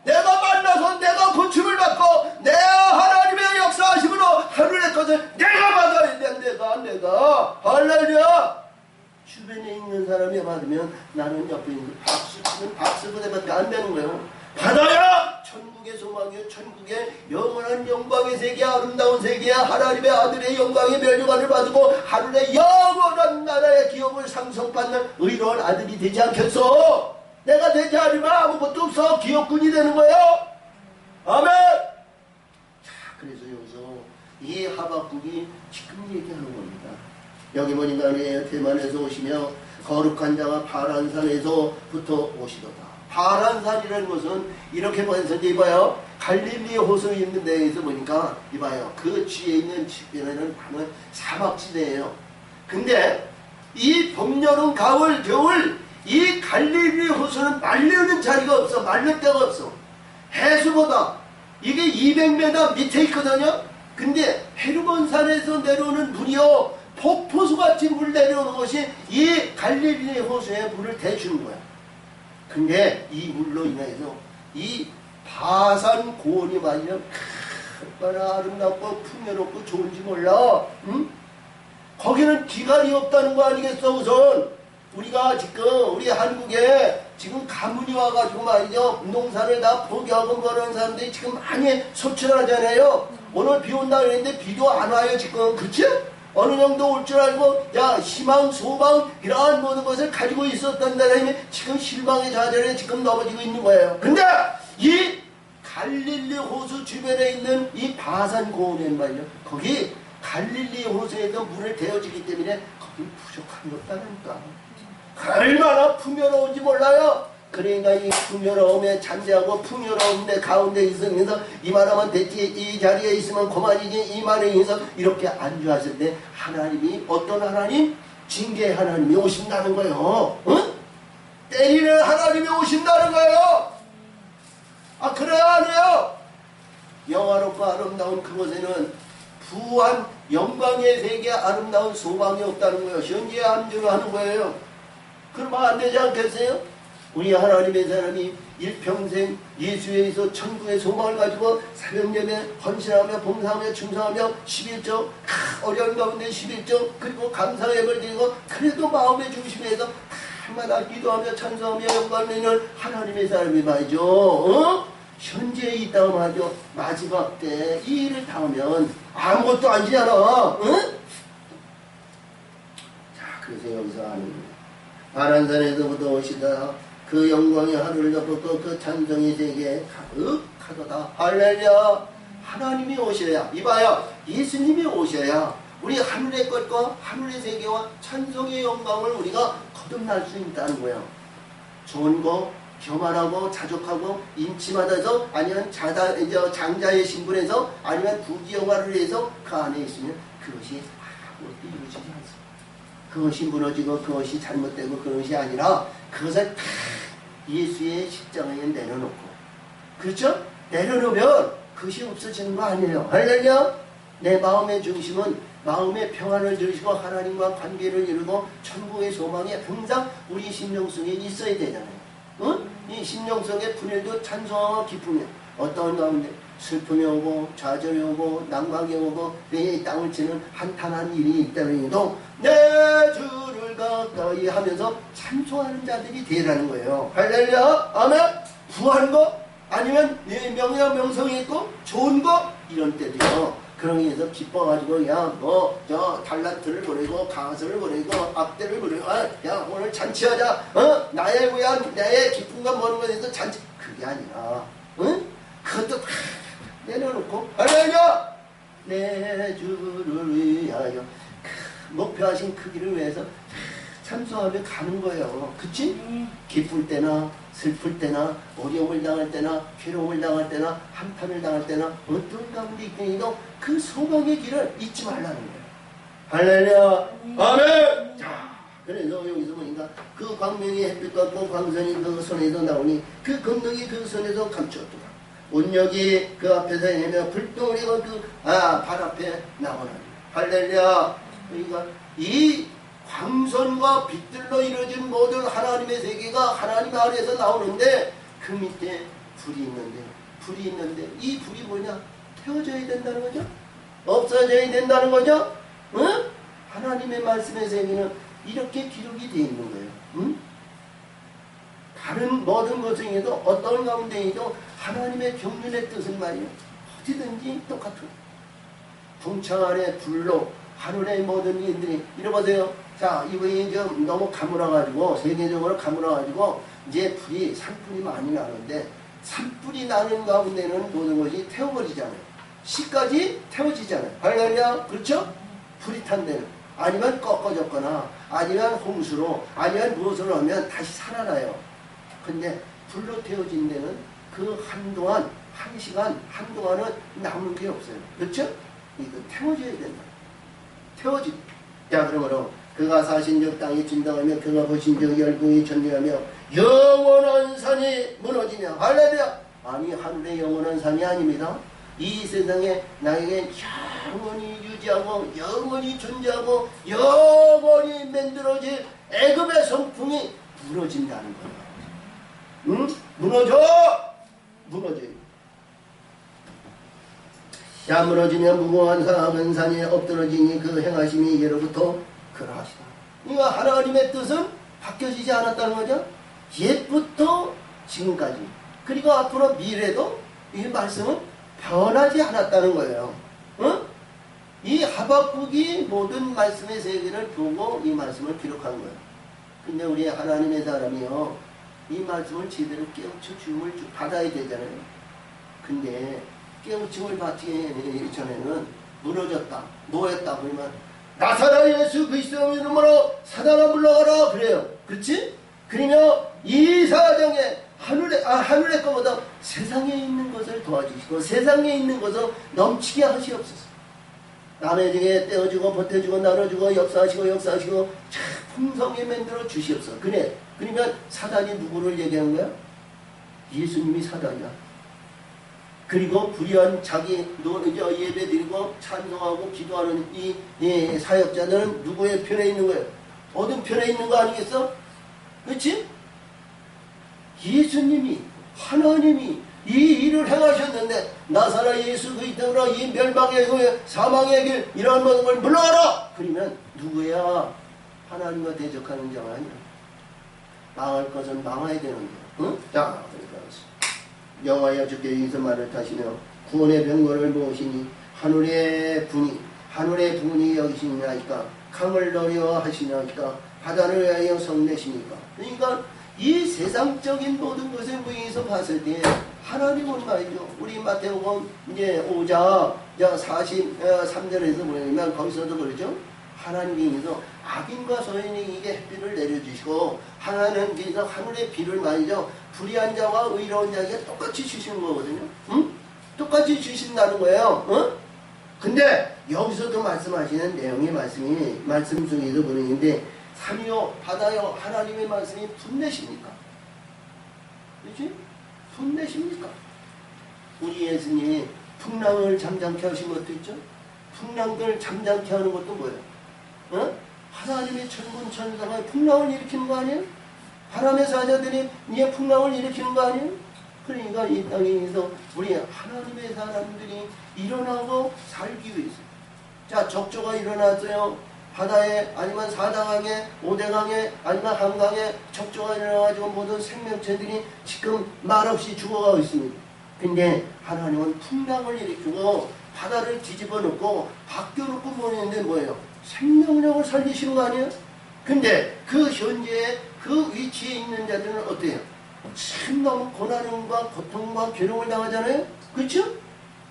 Speaker 1: 내가 만나서 내가 고침을 받고 내 하나님의 역사하심으로 하늘의 것을 내가 받아야 돼. 내가 할렐루야. 주변에 있는 사람이 받으면 나는 옆에 있는 박수 치면 박수 그대밖에 안 되는 거예요. 받아야 천국의 소망이요, 천국의 영원한 영광의 세계, 아름다운 세계야. 하나님의 아들의 영광의 멸류관을 받고 하늘의 영원한 나라의 기업을 상속받는 의로운 아들이 되지 않겠어? 내가 되지 않으면 아무것도 없어. 기업군이 되는 거예요. 아멘. 자, 그래서 여기서 이 하박국이 지금 얘기하는 겁니다. 여기 보니까 대만에서 오시며 거룩한 자가 바란산에서부터 오시도다. 바란산이라는 것은 이렇게 보면서 이봐요. 갈릴리 호수 있는 데에서 보니까 이봐요. 그 뒤에 있는 지면에는 사막지대예요. 근데 이 봄, 여름, 가을, 겨울 이 갈릴리 호수는 말르는 자리가 없어. 말릴 데가 없어. 해수보다 이게 200m 밑에 있거든요. 근데 헤르몬산에서 내려오는 물이요, 폭포수같이 물 내려오는 것이 이 갈릴리 호수에 물을 대주는 거야. 근데 이 물로 인해서 이 바산 고원이 말이면 얼마나 아름답고 풍요롭고 좋은지 몰라. 응? 거기는 기간이 없다는 거 아니겠어. 우선 우리가 지금 우리 한국에 지금 가뭄이 와가지고 말이죠, 농사를 다 포기하고 그러는 사람들이 지금 많이 소출하잖아요. 오늘 비 온다 그랬는데 비도 안 와요 지금. 그치? 어느 정도 올 줄 알고 희망, 소망 이러한 모든 것을 가지고 있었던 사람이 지금 실망의 좌절에 지금 넘어지고 있는 거예요. 근데 이 갈릴리 호수 주변에 있는 이 바산 고원에 말이요, 거기 갈릴리 호수에서 물을 대어주기 때문에 거기 부족함이 없다니까. 얼마나 풍요로운지 몰라요. 그러니까 이 풍요로움에 잔재하고 풍요로움에 가운데 있으면서 이만하면 됐지, 이 자리에 있으면 그만이지, 이만에 있어서 이렇게 안주하실 때 하나님이 어떤 하나님? 징계의 하나님이 오신다는 거예요. 응? 때리는 하나님이 오신다는 거예요. 아, 그래요 안 해요? 영화롭고 아름다운 그곳에는 부한 영광의 세계, 아름다운 소망이 없다는 거예요. 현재 안주를 하는 거예요. 그러면 안 되지 않겠어요? 우리 하나님의 사람이 일평생 예수에서 천국의 소망을 가지고 사명예배 헌신하며 봉사하며 충성하며 11조 어려운 가운데 11조 그리고 감사 예배를 드리고 그래도 마음의 중심에서 날마다 기도하며 찬송하며 영광을 내는 하나님의 사람이 말이죠. 현재에 있다고 말이죠. 마지막 때 이 일을 당하면 아무것도 아니잖아. 자, 그래서 여기서 아는 거예요. 바란산에서부터 오시다 그 영광의 하늘을 덮었고 그 찬송의 세계에 가득하도다. 할렐루야. 하나님이 오셔야, 이봐요, 예수님이 오셔야 우리 하늘의 것과 하늘의 세계와 찬송의 영광을 우리가 거듭날 수 있다는 거예요. 좋은 거 교만하고 자족하고 인치받아서 아니면 장자의 신분에서 아니면 부귀영화를 해서 그 안에 있으면 그것이 아무것도 이루어지지 않습니다. 그것이 무너지고 그것이 잘못되고 그것이 아니라 그것을 다 예수의 십자가에 내려놓고, 그렇죠? 내려놓으면 그것이 없어지는 거 아니에요. 할렐루야. 내 마음의 중심은 마음의 평안을 주시고 하나님과 관계를 이루고 천국의 소망이 항상 우리 심령 속에 있어야 되잖아요. 응? 이 심령 속에 분열도 찬송하고 기쁨이 어떤 가운데 슬픔이 오고 좌절이 오고 낭망이 오고 내 땅을 치는 한탄한 일이 있다는 해도 내 주를 가까이 하면서 찬송하는 자들이 되라는 거예요. 할렐루야. 아멘. 구하는 거 아니면 명예와 명성이 있고 좋은 거 이런 때도요. 그런 게서 기뻐가지고 저 달란트를 보내고 가수를 보내고 악대를 보내고 야 오늘 잔치하자. 나의 위한 나의 기쁨과 모든 것에서 잔치, 그게 아니라 그것도 다 내려놓고 할렐루야. 내 주를 위하여 목표하신 그 길을 위해서 찬송하며 가는 거예요. 그치? 기쁠 때나 슬플 때나 어려움을 당할 때나 괴로움을 당할 때나 한탄을 당할 때나 어떤 가운데 있더니도 그 소망의 길을 잊지 말라는 거예요. 할렐루야. 아멘. 자, 그래서 여기서 보니까 그 광명이 햇빛 같고 광선이 그 손에서 나오니 그 금능이 그 손에서 감추었더라. 온역이 그 앞에서 내며 불덩어리가 발 앞에 나오나니. 할렐루야. 그러니까 이 광선과 빛들로 이루어진 모든 하나님의 세계가 하나님 아래에서 나오는데 그 밑에 불이 있는데 이 불이 뭐냐? 태워져야 된다는 거죠? 없어져야 된다는 거죠? 응? 하나님의 말씀의 세계는 이렇게 기록이 되어 있는 거예요. 응? 다른 모든 것중에도 어떤 가운데에도 하나님의 경륜의 뜻은 말이에요. 어디든지 똑같은 궁창 안에 불로 하늘의 모든 일들이 이러보세요. 자, 이번에 좀 너무 가물어가지고 세계적으로 가물어가지고 이제 불이 산불이 많이 나는데 산불이 나는 가운데는 모든 것이 태워버리잖아요. 시까지 태워지잖아요. 발견이야? 그렇죠? 불이 탄 데는 아니면 꺾어졌거나 아니면 홍수로 아니면 무엇으로 하면 다시 살아나요. 근데 불로 태워진 데는 그 한동안 한 시간 한동안은 남은 게 없어요. 그렇죠? 이거 태워져야 된다. 태워지. 자, 그러므로 그가 사신 적 땅이 진동하며 그가 보신 적 열궁이 전쟁하며 영원한 산이 무너지며 할렐루야. 아니 하늘의 영원한 산이 아닙니다. 이 세상에 나에게 영원히 유지하고 영원히 존재하고 영원히 만들어질 애굽의 성풍이 무너진다는 거예요. 응? 무너져요. 자, 무너지면 무궁한 사악한 산에 엎드러지니 그 행하심이 예로부터 그러하시다. 이거 하나님의 뜻은 바뀌어지지 않았다는 거죠. 옛부터 지금까지 그리고 앞으로 미래도 이 말씀은 변하지 않았다는 거예요. 응? 이 하박국이 모든 말씀의 세계를 보고 이 말씀을 기록한 거예요. 근데 우리 하나님의 사람이요, 이 말씀을 제대로 깨우쳐 주임을 받아야 되잖아요. 근데 깨우침을 받기 전에는 무너졌다, 뭐했다 그러면 나사렛 예수 그리스도 이름으로 사단아 물러가라 그래요. 그렇지? 그러면 이 사정에 하늘의 것보다 세상에 있는 것을 도와주시고 세상에 있는 것을 넘치게 하시옵소서. 남의 중에 떼어주고 보태주고 나눠주고 역사하시고 풍성히 만들어 주시옵소서. 그래. 그러면 사단이 누구를 얘기한 거야? 예수님이 사단이야. 그리고 불의한 자기 예배 드리고 찬송하고 기도하는 이 사역자들은 누구의 편에 있는 거예요? 어떤 편에 있는 거 아니겠어? 그렇지? 예수님이 하나님이 이 일을 행하셨는데 나사렛 예수 그리스도로 이 멸망의 길 사망의 길 이런 모든 걸 물러가라. 그러면 누구야? 하나님과 대적하는 자가 아니야. 망할 것은 망해야 되는 거야. 응? 자, 여호와여 주께 여기서 말을 타시며 구원의 병거를 모으시니 하늘의 분이 여기시니까 강을 노려 하시니까 바다를 위하여 성내시니까. 그러니까 이 세상적인 모든 것에 무의해서 봤을 때 하나님은 말이죠. 우리 마태복음 이제 5장 43절에서 보면 거기서도 그러죠. 하나님께서 악인과 소인에게 햇빛을 내려주시고 하나님께서 하늘의 비를 말이죠. 불의한 자와 의로운 자에게 똑같이 주시는 거거든요. 응? 똑같이 주신다는 거예요. 응? 근데 여기서도 말씀하시는 내용의 말씀 중에도 보는데 산이요 바다요 하나님의 말씀이 분내십니까? 그렇지? 분내십니까? 우리 예수님이 풍랑을 잠잠케 하신 것도 있죠. 풍랑을 잠잠케 하는 것도 뭐예요? 어? 하나님의 천군 천사가 풍랑을 일으키는 거 아니에요? 바람의 사자들이 이게 풍랑을 일으키는 거 아니에요? 그러니까 이 땅에서 우리 하나님의 사람들이 일어나고 살기 위해서 자 적조가 일어났어요. 바다에 아니면 사당강에 오대강에 아니면 한강에 적조가 일어나가지고 모든 생명체들이 지금 말없이 죽어가고 있습니다. 근데 하나님은 풍랑을 일으키고 바다를 뒤집어 놓고 바뀌어놓고 보내는데 뭐예요? 생명력을 살리시는 거 아니에요? 근데 그 현재의 그 위치에 있는 자들은 어때요? 참 너무 고난과 고통과 괴로움을 당하잖아요? 그렇죠?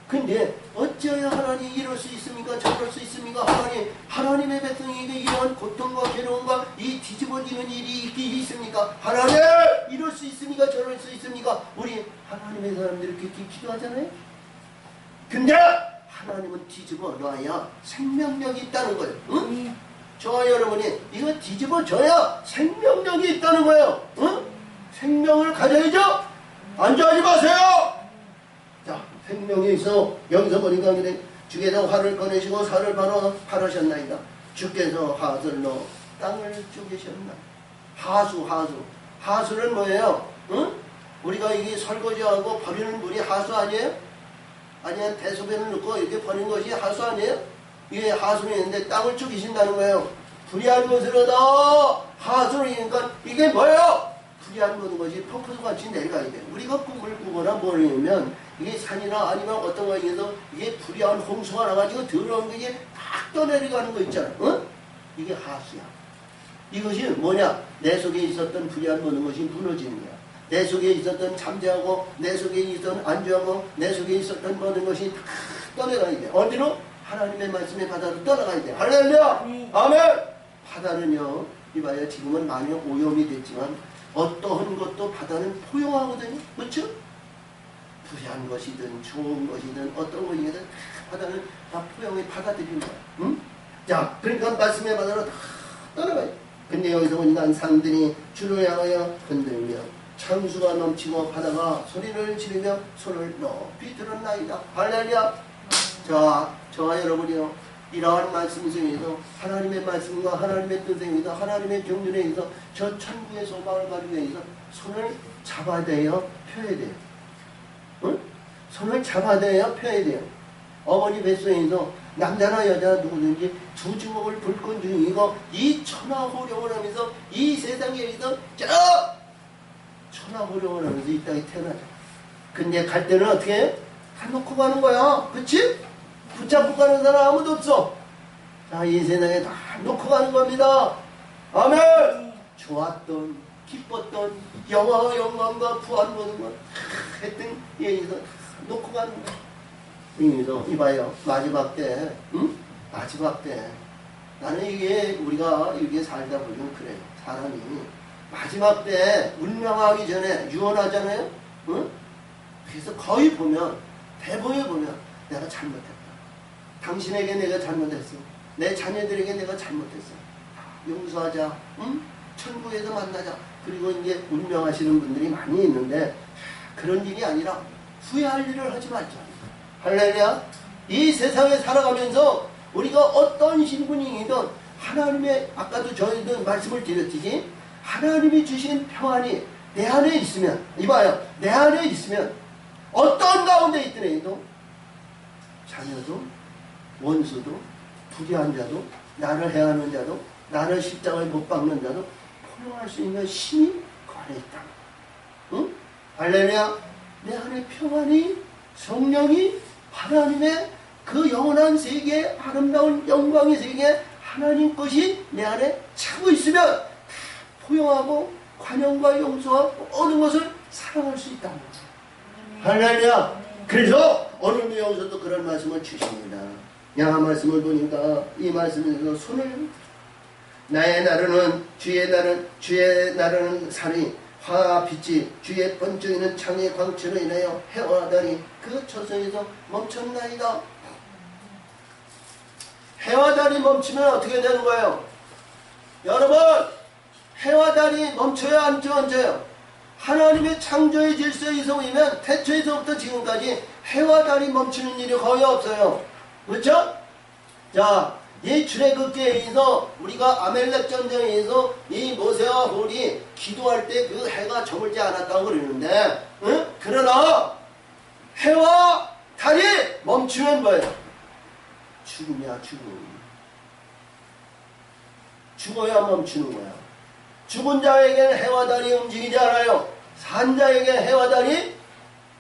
Speaker 1: 근데 어찌하여 하나님이 이럴 수 있습니까? 저럴 수 있습니까? 하나님의 백성에게 이러한 고통과 괴로움과 이 뒤집어지는 일이 있습니까? 하나님 이럴 수 있습니까? 저럴 수 있습니까? 우리 하나님의 사람들이 그렇게 기도하잖아요? 근데 하나님은 뒤집어 놔야 생명력이 있다는 거예요. 응? 저와 여러분이 이거 뒤집어 줘야 생명력이 있다는 거예요. 응? 생명을 가져야죠. 안주하지 마세요. 자, 생명이 있어. 여기서 보니까 그래. 주께서 활을 꺼내시고 살을 바로 바르셨나이다. 주께서 하술로 땅을 쪼개셨나. 하수는 뭐예요? 응? 우리가 이게 설거지하고 버리는 물이 하수 아니에요? 아니면 대소변을 넣고 이렇게 버리는 것이 하수 아니에요? 이게 하수는 있는데 땅을 쪼개신다는 거예요. 불의한 것으로다 하수를 이니까 이게 뭐예요? 불의한 모든 것이 폭포수같이 내려가야 돼. 우리가 꿈을 꾸거나 뭐냐면 이게 산이나 아니면 어떤 거에서 이게 불의한 홍수가 나가지고 더러운 게 이게 딱 떠내려가는 거 있잖아. 어? 이게 하수야. 이것이 뭐냐? 내 속에 있었던 불의한 모든 것이 무너지는 거야. 내 속에 있었던 잠재하고 내 속에 있었던 안주하고 내 속에 있었던 모든 것이 다 떠내가야 돼. 어디로? 하나님의 말씀의 바다로 떠나가야 돼. 할렐루야! 아멘! 바다는요, 이봐요. 지금은 많이 오염이 됐지만 어떠한 것도 바다는 포용하거든요. 그렇죠? 불의한 것이든 좋은 것이든 어떤 것이든 바다는 다 포용해 받아들이는 거야. 응? 자, 그러니까 말씀의 바다로 다 떠나가요. 근데 여기서 보니까 상들이 주를 향하여 흔들며 창수가 넘치고 바다가 소리를 지르며 손을 높이 들었나이다. 할렐루야. 자, 저와 여러분이요, 이러한 말씀 중에서 하나님의 말씀과 하나님의 뜻에 의해서 하나님의 경륜에 의해서 저 천국의 소망을 가지기 위해서 손을 잡아대어 펴야 돼요. 응? 손을 잡아대어 펴야 돼요. 어머니 뱃속에서 남자나 여자 누구든지 두 주먹을 불끈 쥐고 이 천하호령을 하면서 이 세상에 의해서 저 천하호령을 하면서 이 땅에 태어나죠. 근데 갈 때는 어떻게 해? 다 놓고 가는 거야. 그치? 붙잡고 가는 사람 아무도 없어. 자, 이 세상에 다 놓고 가는 겁니다. 아멘! 좋았던, 기뻤던, 영광과 부한 모든 것 했던 예에서 놓고 가는 거야. 그래서 이봐요. 마지막 때, 응? 마지막 때. 나는 이게 우리가 이렇게 살다 보면 그래요. 사람이 마지막 때 운명하기 전에 유언하잖아요. 응? 그래서 거의 보면, 대부분 보면 내가 잘못했다. 당신에게 내가 잘못했어. 내 자녀들에게 내가 잘못했어. 용서하자. 응? 천국에서 만나자. 그리고 이제 운명하시는 분들이 많이 있는데 그런 일이 아니라 후회할 일을 하지 말자. 할렐루야. 이 세상에 살아가면서 우리가 어떤 신분이든 하나님의, 아까도 저희도 말씀을 드렸듯이 하나님이 주신 평안이 내 안에 있으면, 이봐요, 내 안에 있으면 어떤 가운데 있더라도 자녀도 원수도 불의한 자도 나를 해하는 자도 나를 십자가에 못 박는 자도 포용할 수 있는 힘이 그 안에 있다. 응? 할렐루야. 내 안에 평안이, 성령이 하나님의 그 영원한 세계, 아름다운 영광의 세계, 하나님 것이 내 안에 차고 있으면 포용하고 관용과 용서와 모든 것을 사랑할 수 있다는 거죠. 할렐루야. 그래서 오늘 여기서도 그런 말씀을 주십니다. 양한 말씀을 보니까 이 말씀에서 손을, 나의 나르는 주의 나르는 산이 화와 빛이 주의 번쩍이는 창의 광채로 인하여 해와 달이 그 처소에서 멈췄나이다. 해와 달이 멈추면 어떻게 되는 거예요? 여러분, 해와 달이 멈춰야 안 멈춰요? 하나님의 창조의 질서에 이성이면 태초에서부터 지금까지 해와 달이 멈추는 일이 거의 없어요. 그렇죠? 자, 이 출애굽기에 의해서 우리가 아멜렉 전쟁에 의해서 이 모세와 홀이 기도할 때 그 해가 저물지 않았다고 그러는데, 응? 그러나 해와 달이 멈추면 뭐예요? 죽음이야, 죽음. 죽어야 멈추는 거야. 죽은 자에게는 해와 달이 움직이지 않아요. 산 자에게 해와 달이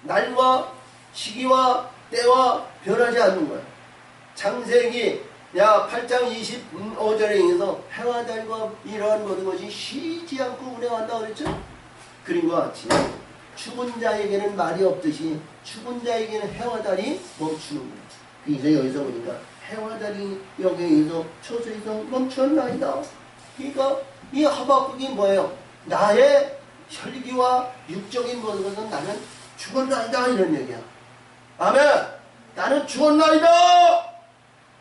Speaker 1: 날과 시기와 때와 변하지 않는 거야. 창세기 8장 25절에 의해서 해와 달과 이러한 모든 것이 쉬지 않고 운행한다 그랬죠? 그린 것 같이 죽은 자에게는 말이 없듯이 죽은 자에게는 해와 달이 멈추는 거야. 그래서 여기서 보니까 해와 달이 여기에서 처소에서 멈췄나이다. 그러니까 이 하박국이 뭐예요? 나의 혈기와 육적인 모든 것은 나는 죽었나이다 이런 얘기야. 아멘. 나는 죽었나이다.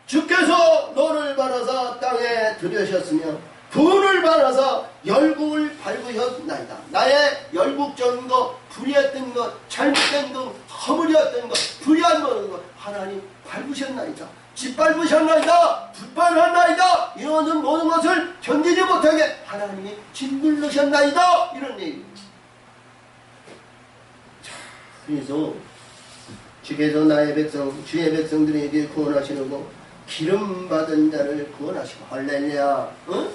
Speaker 1: 주께서 너를 바라사 땅에 들여셨으며 분을 바라사 열국을 밟으셨나이다. 나의 열국적인 것, 불의했던 것, 잘못된 것, 허물이었던 것, 불의한 모든 것 하나님 밟으셨나이다. 짓밟으셨나이다. 불발하나이다. 이러는 모든 것을 견디지 못하게 하나님이 짓누르셨나이다. 이런 얘기입니다. 그래서 주께서 나의 백성, 주의 백성들에게 구원하시려고 기름 받은 자를 구원하시고, 할렐루야. 응?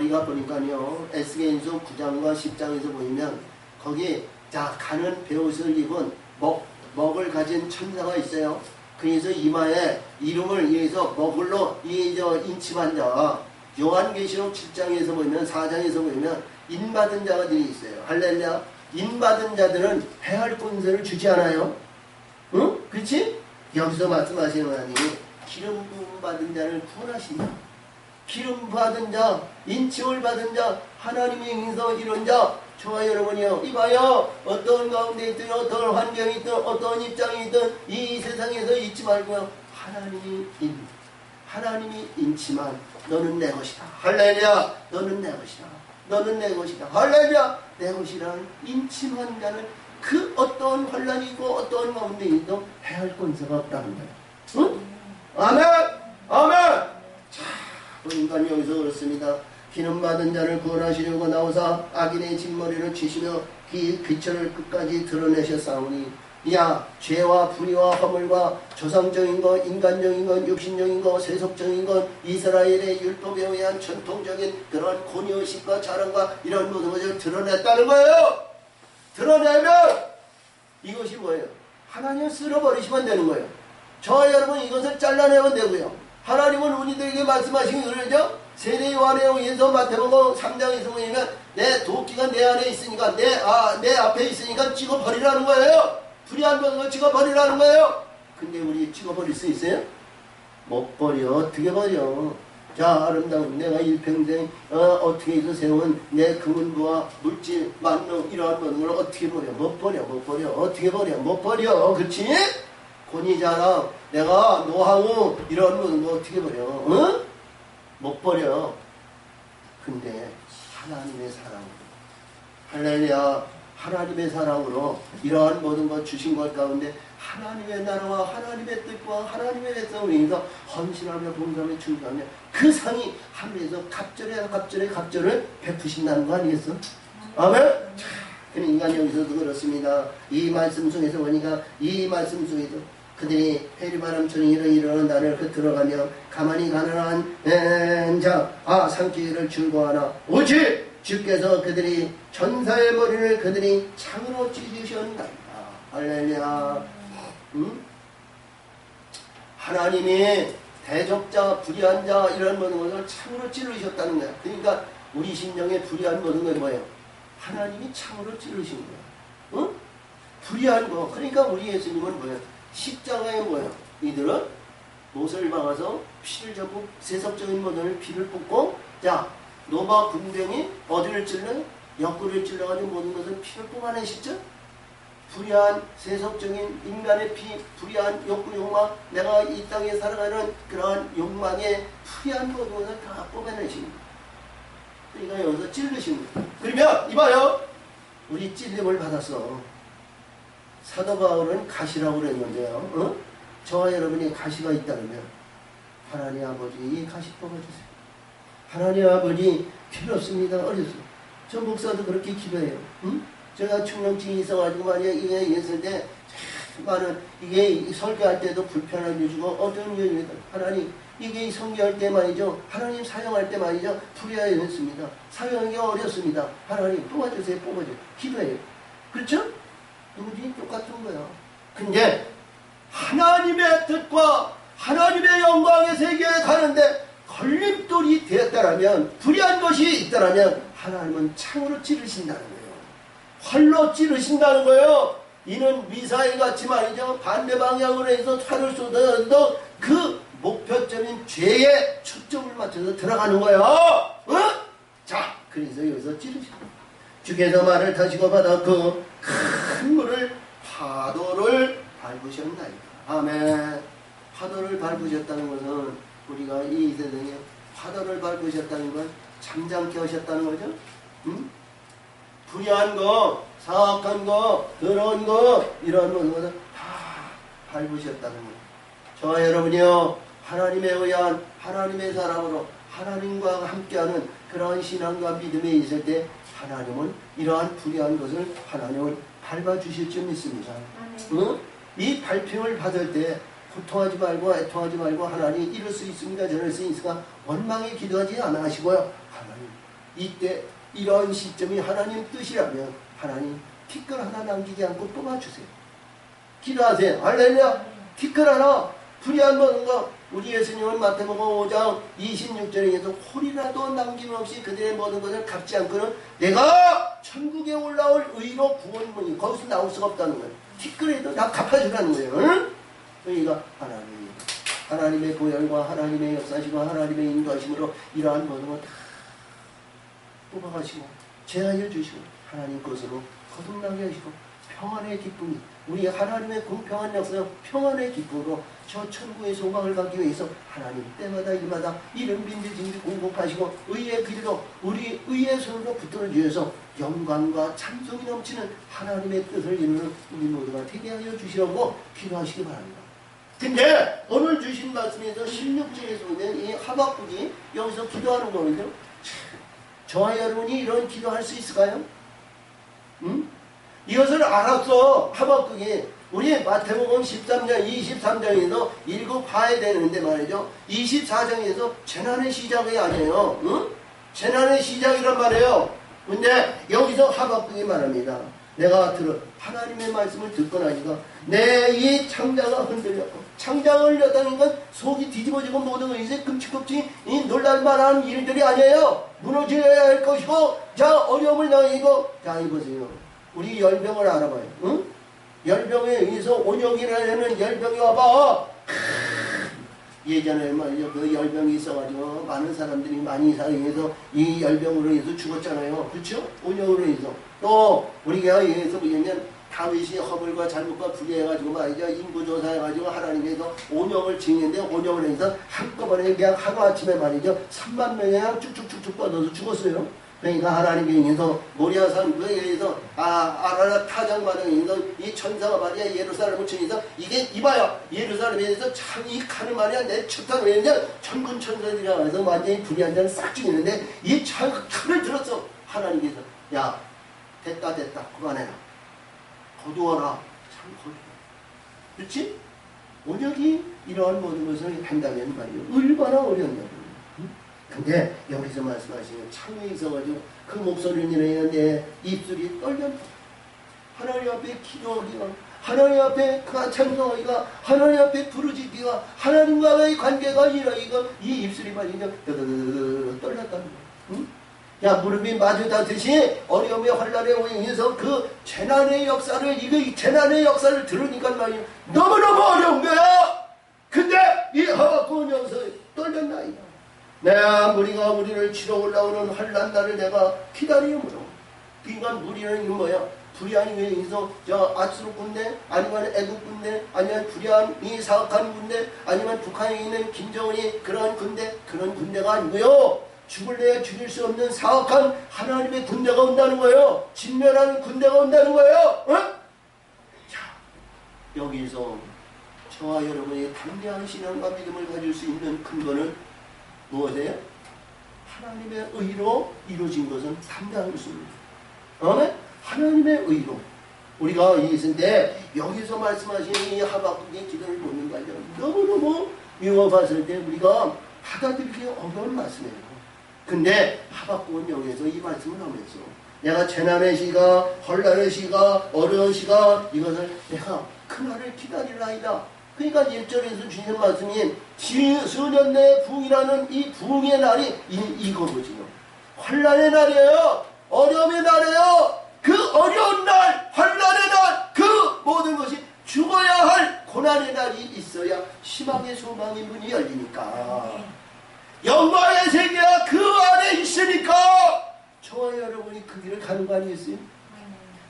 Speaker 1: 우리가 보니까요 에스겔서 9장과 10장에서 보면 거기 자 가는 베옷을 입은 먹을 가진 천사가 있어요. 그래서 이마에 이름을 위해서 먹을로 인침한 자. 요한계시록 7장에서 보면 4장에서 보면 인받은 자들이 있어요. 할렐루야. 인받은 자들은 해할 권세를 주지 않아요. 응? 그렇지? 여기서 말씀하시는 하나님이 기름 부음 받은 자를 구원하신다. 기름 받은 자, 인침을 받은 자, 하나님의 행서 이룬 자. 저와 여러분이요, 이봐요. 어떤 가운데 있든 어떤 환경이 있든 어떤 입장이 있든 이 세상에서 잊지 말고요. 하나님이 인치만 너는 내 것이다. 할렐루야. 너는 내 것이다. 너는 내 것이다. 할렐루야. 내 것이라는 인침한 자는 그 어떤 환란이 있고 어떤 가운데 있도 해할 권세가 없다는 거예요. 응? 아멘. 아멘. 자, 인간 여기서 그렇습니다. 기름 받은 자를 구원하시려고 나오사 악인의 진머리를 치시며 귀처를 끝까지 드러내셨사오니 야 죄와 불의와 허물과 조상적인 것, 인간적인 것, 육신적인 것, 세속적인 것, 이스라엘의 율법에 의한 전통적인 그런 권위의식과 자랑과 이런 모든 것을 드러냈다는 거예요. 드러내면 이것이 뭐예요? 하나님을 쓸어버리시면 되는 거예요. 저와 여러분 이것을 잘라내면 되고요. 하나님은 우리들에게 말씀하신 그러죠? 세례 요한에 의해서 마태복음 3장에서 보면 내 도끼가 내 안에 있으니까 내 앞에 있으니까 찍어버리라는 거예요. 불의한 것을 찍어버리라는 거예요. 근데 우리 찍어버릴 수 있어요? 못 버려. 어떻게 버려? 자, 아름다운 내가 일평생 어떻게 해서 세운 내 금은부와 물질, 만능 이러한 모든 걸 어떻게 버려? 못 버려. 못 버려. 어떻게 버려? 못 버려. 그렇지? 권위자랑 내가 노하우 이런 모든 거 어떻게 버려? 응? 못 버려. 근데 하나님의 사랑으로, 할렐루야, 하나님의 사랑으로 이러한 모든 것 주신 것 가운데 하나님의 나라와 하나님의 뜻과 하나님의 백성을 위해서 헌신하며 봉사하며 충성하며 그 상이 하늘에서 갑절을 베푸신다는 거 아니겠어? 아멘? 그런 인간 여기서도 그렇습니다. 이 말씀 속에서 보니까 이 말씀 속에서 그들이 회리바람처럼 이런 나를 들어가며 가만히 가난한 상기를 즐거워하나 오직 주께서 그들이 전사의 머리를 그들이 창으로 찢으셨나이다. 할렐루야. 응? 하나님이 대적자, 불의한 자 이런 모든 것을 창으로 찌르셨다는 거야. 그러니까 우리 심령에 불의한 모든 건 뭐예요? 하나님이 창으로 찌르신 거야. 응? 불의한 거. 그러니까 우리 예수님은 뭐예요? 십자가에 뭐예요? 이들은 못을 박아서 피를 전부 세속적인 모든 피를 붓고 자 노바 군병이 어디를 찔러? 옆구리를 찔러가지고 모든 것을 피를 뽑아내시죠? 불의한 세속적인 인간의 피, 불의한 욕구 욕망, 내가 이 땅에 살아가는 그러한 욕망에 불의한 모든 것을 다 뽑아내십니다. 그러니까 여기서 찔르십니다. 그러면 이봐요. 우리 찔림을 받았어. 사도 바울은 가시라고 그랬는데요. 저와 여러분이 가시가 있다면 하나님 아버지 이 가시 뽑아주세요. 하나님 아버지 필요 없습니다. 어렸어요. 저 목사도 그렇게 기도해요. 제가 충농증이 있어가지고 만약에 이게 있을 때 많은 이게 설교할 때도 불편함이 주고 어떤 이유입니까? 하나님 이게 성교할 때 말이죠. 하나님 사용할 때 말이죠. 불의하였습니다. 사용하기 어렵습니다. 하나님 뽑아주세요. 뽑아주세요. 기도해요. 그렇죠? 누구지? 똑같은 거야. 근데 하나님의 뜻과 하나님의 영광의 세계에 가는데 걸림돌이 되었다라면 불의한 것이 있다라면 하나님은 창으로 찌르신다는 거예요. 활로 찌르신다는 거예요. 이는 미사일 같이 말이죠. 반대 방향으로 해서 활을 쏟아도 그 목표점인 죄에 초점을 맞춰서 들어가는 거예요. 자, 그래서 여기서 찌르십니다. 주께서 말을 타시고 바다 그 큰 물을 파도를 밟으셨나이다. 아멘. 파도를 밟으셨다는 것은 우리가 이 세상에 파도를 밟으셨다는 건 잠잠케 하셨다는 거죠. 불의한 거, 사악한 거, 더러운 거 이런 모든 것을 다 밟으셨다는 거예요. 저와 여러분이요 하나님에 의한 하나님의 사랑으로 하나님과 함께하는 그러한 신앙과 믿음에 있을 때 하나님은 이러한 불의한 것을 하나님은 밟아주실 줄 믿습니다. 이 밟힘을 받을 때 고통하지 말고 애통하지 말고 하나님 이럴 수 있습니까? 저럴 수 있을까? 원망에 기도하지 않아 하시고요. 하나님 이때 이런 시점이 하나님 뜻이라면 하나님 티끌 하나 남기지 않고 뽑아주세요. 기도하세요. 할렐루야. 티끌 하나 불의한 거는가. 우리 예수님은 마태복음 5장 26절에서 홀이라도 남김없이 그들의 모든 것을 갚지 않고는 내가 천국에 올라올 의로 구원문이 거기서 나올 수가 없다는 거예요. 티끌에도 다 갚아주라는 거예요. 응? 그러니까 하나님의 보혈과 하나님의 역사시고 하나님의 인도하심으로 이러한 모든 걸 다 뽑아가시고 제하여 주시고 하나님 것으로 거듭나게 하시고 평안의 기쁨이 우리 하나님의 공평한 역사 평안의 기쁨으로 저 천국의 소망을 갖기 위해서 하나님 때마다 일마다 이른 빈들진지 공복하시고 의의 길로 우리 의의 손으로 붙들어 주셔서 영광과 찬송이 넘치는 하나님의 뜻을 이루는 우리 모두가 되게 하여 주시라고 기도하시기 바랍니다. 근데 오늘 주신 말씀에서 16절에서 보면 이 하박국이 여기서 기도하는 거거든요. 저와 여러분이 이런 기도할 수 있을까요? 응? 이것을 알았어. 하박국이 우리 마태복음 13장 23장에서 읽어봐야 되는데 말이죠. 24장에서 재난의 시작이 아니에요. 응? 재난의 시작이란 말이에요. 근데 여기서 하박국이 말합니다. 내가 하나님의 말씀을 듣고 나니까 내 이 창자가 흔들렸고 창자가 흔들렸다는 건 속이 뒤집어지고 모든 것이 끔찍끔찍 놀랄만한 일들이 아니에요. 무너져야 할 것이고 자 어려움을 당하고 자 이보세요. 우리 열병을 알아봐요. 응? 열병에 의해서 온역이라는 열병이 와봐. 예전에 말이죠. 그 열병이 있어가지고 많은 사람들이 많이 사용해서 이 열병으로 인해서 죽었잖아요. 그렇죠? 온역으로 인해서. 또 우리가 여기서 보면 다윗이 허물과 잘못과 분리해가지고 말이죠. 인구조사해가지고 하나님께서 온역을 징했는데 온역을 해서 한꺼번에 그냥 하루아침에 말이죠. 3만 명이 그냥 쭉쭉쭉쭉 뻗어서 죽었어요. 그러니까 하나님께 의해서 모리아산 그에 의해서 아라라 타장마당에 의해서 이 천사가 말이야 예루살렘을 치면서 이게 이봐요. 예루살렘에 대해서 참 이 칼을 말이야 내 쳤다고 했는데 천군 천사들이 와서 완전히 불이 한 잔을 싹 죽이는데 이 칼을 들었어. 하나님께서 야 됐다 그만해라. 거두어라. 참 거두어. 그렇지? 온역이 이러한 모든 것을 한다면 말이요. 얼마나 어려웠냐고. 근데 여기서 말씀하시는 창에 있어가지고 그 목소리를 내야 내 입술이 떨렸다. 하나님 앞에 기도하기가 하나님 앞에 찬송하기가 하나님 앞에 부르짖기가 하나님과의 관계가 이러기가 이 입술이 말이죠. 떨렸다는 거야. 응? 야 무릎이 마주 닿듯이 어려움의 환란에 오면서 그 재난의 역사를 이 재난의 역사를 들으니까 말이야 너무너무 어려운 거야. 근데 이 하박국은 여기서 떨렸나 이거. 내가 무리가 우리를 치러 올라오는 환난 날을 내가 기다리므로. 그러니까 무리는 이거 뭐야? 불의한 의해서 저 아수르 군대 아니면 애국 군대 아니면 불의한 이 사악한 군대 아니면 북한에 있는 김정은이 그런 군대가 아니고요. 죽을래야 죽일 수 없는 사악한 하나님의 군대가 온다는 거예요. 진멸하는 군대가 온다는 거예요. 어? 자, 여기서 저와 여러분이 담대한 신앙과 믿음을 가질 수 있는 근거는 무엇이에요? 하나님의 의로 이루어진 것은 담대한 것입니다. 하나님의 의로. 우리가 있는데 여기서 말씀하신 이 하박국의 기도를 보는 거죠. 너무너무 이거 봤을 때 우리가 받아들이기 어려운 말씀이에요. 근데 하박국은 여기서 이 말씀을 하면서 내가 재난의 시가 혼란의 시가 어려운 시가 이것을 내가 그날을 기다리라이다. 그러니까 1절에서 주신 말씀이 수년 내 부흥이라는 이 부흥의 날이 이거거든요. 환란의 날이에요. 어려움의 날이에요. 그 어려운 날, 환란의 날, 그 모든 것이 죽어야 할 고난의 날이 있어야 희망의 소망의 문이 열리니까. 영광의 세계가 그 안에 있으니까 저와 여러분이 그 길을 가는 거 아니겠어요?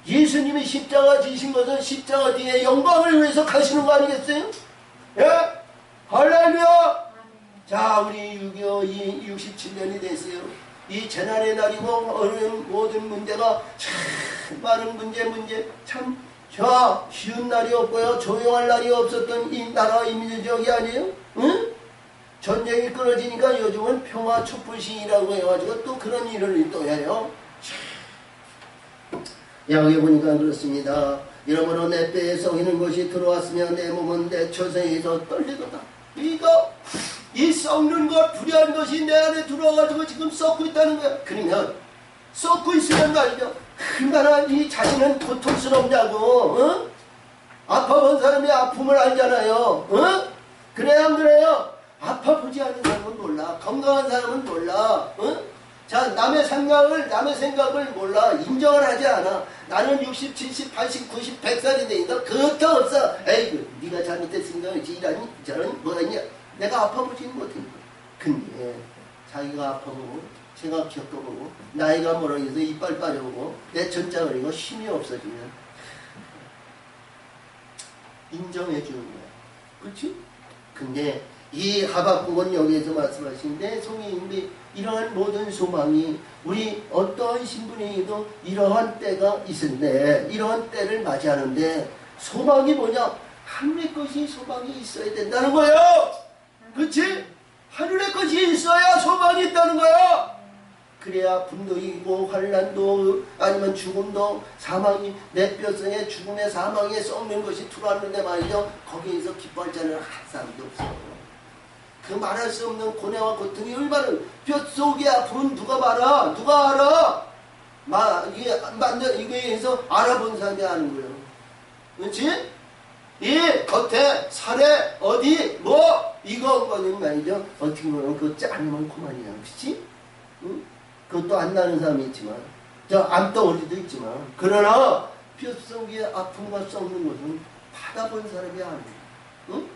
Speaker 1: 예수님이 십자가 지신 것은 십자가 뒤에 영광을 위해서 가시는 거 아니겠어요? 예? 할렐루야! 자, 우리 6.25 67년이 됐어요. 이 재난의 날이고 어려운 모든 문제가 참 많은 문제 참 쉬운 날이 없고요. 조용할 날이 없었던 이 나라 이 민족이 아니에요? 응? 전쟁이 끊어지니까 요즘은 평화 촛불 시위라고 해가지고 또 그런 일을 또 해요. 여기 보니까 그렇습니다. 이러므로 내 뼈에 썩이는 것이 들어왔으며 내 몸은 내 처세에서 떨리도다. 이거 이 썩는 것, 불의한 것이 내 안에 들어와가지고 지금 썩고 있다는 거야. 그러면 썩고 있으면 말이죠. 얼마나 이 자신은 고통스럽냐고. 어? 아파본 사람이 아픔을 알잖아요. 어? 그래야 안 그래요? 아파보지 않은 사람은 몰라. 건강한 사람은 몰라. 어? 자, 남의 생각을 몰라. 인정을 하지 않아. 나는 60, 70, 80, 90, 100살이 되니까 그것도 없어. 에이구, 네가 잘못했으니까 이라니 저런 뭐가 있냐. 내가 아파보지는 못했는 거야. 근데 자기가 아파보고 제가 겪어보고 나이가 멀어져서 이빨 빠져보고 내 전자 그리고 힘이 없어지면 인정해 주는 거야. 그렇지? 근데 이 하박국은 여기에서 말씀하시는데 성인인데 이러한 모든 소망이 우리 어떠한 신분에도 이러한 때가 있는데 이러한 때를 맞이하는데 소망이 뭐냐? 하늘의 것이 소망이 있어야 된다는 거예요. 그렇지? 하늘의 것이 있어야 소망이 있다는 거야. 그래야 분노이고 환난도 아니면 죽음도 사망이 내 뼈속에 죽음의 사망에 썩는 것이 들어왔는데 말이죠. 거기에서 기뻐할 자는 한 사람도 없어. 그 말할 수 없는 고뇌와 고통이 얼마나 뼛속의 아픔은 누가 말아? 누가 알아? 이게에서 알아본 사람이 아는 거예요. 그렇지? 이 겉에 살에 어디 뭐 이거는 말이죠. 어떻게 보면 그거 짠만 그만이야. 그렇지? 응? 그것도 안 나는 사람이 있지만 안 떠오르도 있지만 그러나 뼛속의 아픔과 썩는 것은 받아본 사람이 아니에요. 응?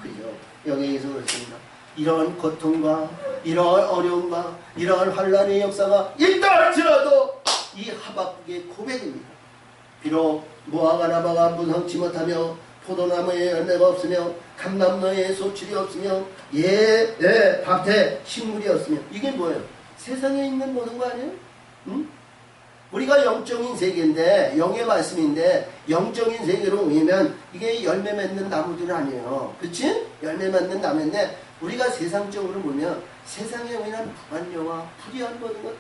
Speaker 1: 그죠? 여기에서 그렇습니다. 이러한 고통과 이러한 어려움과 이러한 환란의 역사가 있다 할지라도 이 하박국의 고백입니다. 비록 모아가 나바가 무성치 못하며 포도나무에 열매가 없으며 감람나무에 소출이 없으며 밭에 식물이 없으며 이게 뭐예요? 세상에 있는 모든 거 아니에요? 응? 우리가 영적인 세계인데 영의 말씀인데 영적인 세계로 오면 이게 열매 맺는 나무들은 아니에요. 그치? 열매 맺는 나무인데 우리가 세상적으로 보면 세상에 의한 불안료와 불의한 모든 것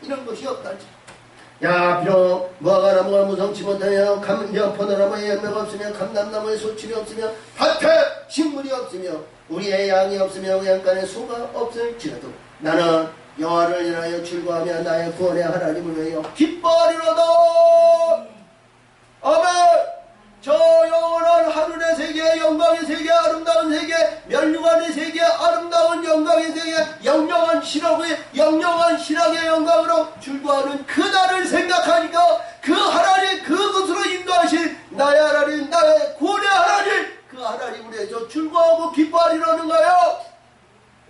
Speaker 1: 이런 것이 없다. 야 비록 무화과 나무가 무성치 못하며 포도나무에 열매가 없으며 감람나무에 소출이 없으며 밭에 식물이 없으며 우리의 양이 없으며 우양간에 소가 없을지라도 나는 여호와를 인하여 즐거워하며 나의 구원의 하나님을 위하여 기뻐하리로다. 아멘. 저 영원한 하늘의 세계, 영광의 세계, 아름다운 세계, 멸류관의 세계, 아름다운 영광의 세계, 영영한 신학의 영광으로 즐거워하는 그날을 생각하니까 그 하나님 그것으로 인도하신 나의 하나님, 나의 구원의 하나님, 그 하나님을 위해서 즐거워하고 기뻐하리라는 거예요.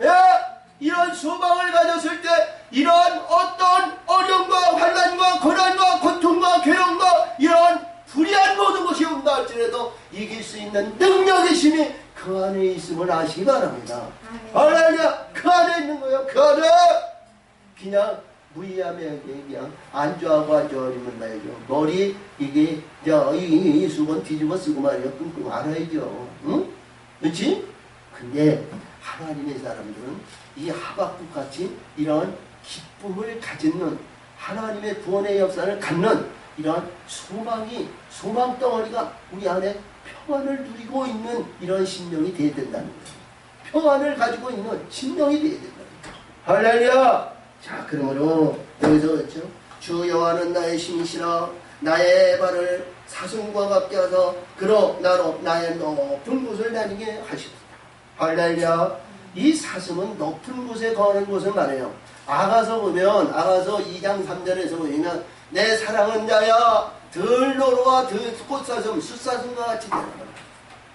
Speaker 1: 예? 이런 소망을 가졌을 때 이러한 어떤 어려움과 환난과 고난과 고통과 괴로움과 이러한 불의한 모든 것이 온다 할지라도 이길 수 있는 능력의 힘이 그 안에 있음을 아시기 바랍니다. 할렐루야. 그 안에 있는 거예요. 그 안에 그냥 무의함에 그냥 안주하면 말이죠. 머리 이게 이 수건 뒤집어 쓰고 말이요. 끙끙 알아야죠. 응? 그렇지? 근데 하나님의 사람들은 이 하박국 같이 이런 기쁨을 가지는 하나님의 구원의 역사를 갖는 이런 소망덩어리가 우리 안에 평안을 누리고 있는 이런 심령이 되어야 된다는 거예요. 평안을 가지고 있는 심령이 되어야 된다는 거예요. 할렐루야. 자, 그러므로 여기서 그렇죠. 주 여호와는 나의 힘이시라 나의 발을 사슴과 같게 하사 그러 나로 나의 높은 곳을 다니게 하시옵소서. 할렐루야. 이 사슴은 높은 곳에 거하는 곳을 말해요. 아가서 보면 아가서 2장 3절에서 보면 내 사랑은 자야 들노루와 꽃사슴 숫사슴과 같이 되는 거예요.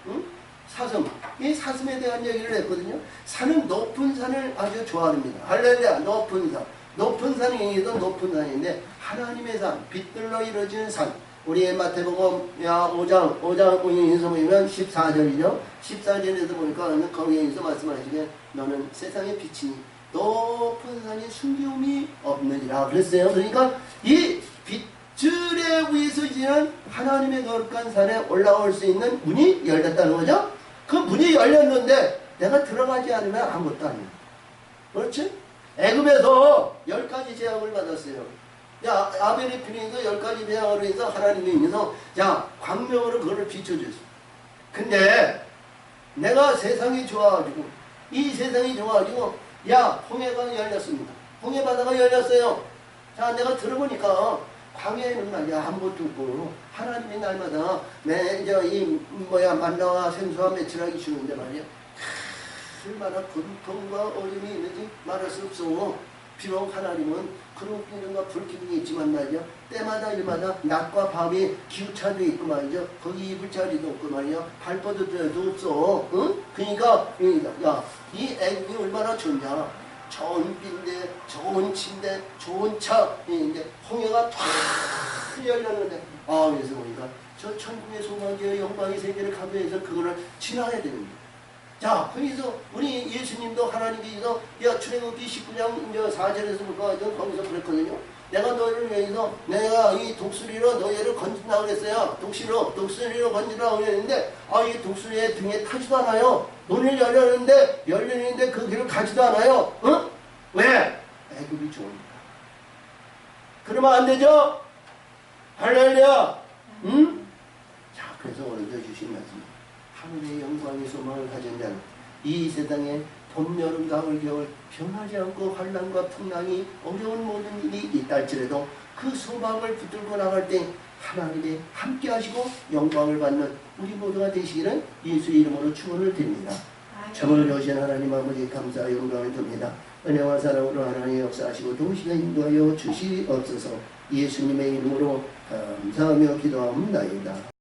Speaker 1: 응? 사슴. 이 사슴에 대한 얘기를 했거든요. 산은 높은 산을 아주 좋아합니다. 할렐루야. 높은 산. 높은 산이기도 높은 산인데 하나님의 산, 빛들로 이루어진 산. 우리의 마태복음 5장 보면서 보면 14절이죠. 14절에서 보니까 거기에서 말씀하시게 너는 세상의 빛이니 높은 산에 숨기움이 없느니라 그랬어요. 그러니까 이 빛줄에 위에서 지난 하나님의 거룩한 산에 올라올 수 있는 문이 열렸다는 거죠. 그 문이 열렸는데 내가 들어가지 않으면 아무것도 아니야. 그렇지? 애굽에서 10가지 제약을 받았어요. 야, 아벨의 피리에서 10가지 제약으로 해서 하나님이 인해서 자, 광명으로 그거를 비춰줬어. 근데 내가 세상이 좋아가지고 이 세상이 좋아가지고 야 홍해가 열렸습니다. 홍해 바다가 열렸어요. 자 내가 들어보니까 광야에는 말이야 아무것도 없고 하나님이 날마다 매저 이 뭐야 만나와 생수와 매출하기 주는데 말이야 얼마나 고통과 어려움이 있는지 말할 수 없어. 비록 하나님은 그런 기능과 불기능이 있지만 말이야 때마다 일마다 낮과 밤이 기후차도 있고 말이죠. 거기 입을 자리도 없고 말이야 발 뻗을 데도 없어. 응? 그러니까 야이 애국이 얼마나 좋냐. 좋은 빈대, 좋은 침대, 좋은 차, 이제 홍해가 쫙 열렸는데 그래서 보니까 저 천국의 소망의 영광의 세계를 가기 위해서 그거를 지나야 됩니다. 자, 그래서 우리 예수님도 하나님께서 출애굽기 19장 4절에서 거기서 그랬거든요. 내가 너희를 위해서 내가 이 독수리로 너희를 건진다고 그랬어요. 독수리로 건진다고 그랬는데 이 독수리의 등에 타지도 않아요. 문을 열렸는데 그 길을 가지도 않아요. 응? 왜? 애굽이 좋으니까. 그러면 안 되죠? 할렐루야. 응? 자, 그래서 오늘 주신 말씀. 하늘의 영광의 소망을 가진 자는 이 세상에 봄, 여름, 가을, 겨울 변하지 않고 환난과 풍랑이 어려운 모든 일이 있다 할지라도 그 소망을 붙들고 나갈 때 하나님이 함께 하시고 영광을 받는 우리 모두가 되시기를 예수의 이름으로 축원을 드립니다. 참으로 여신 하나님 아버지 감사와 영광을 드립니다. 은혜와 사랑으로 하나님 역사하시고 도우시게 인도하여 주시옵소서. 예수님의 이름으로 감사하며 기도합니다.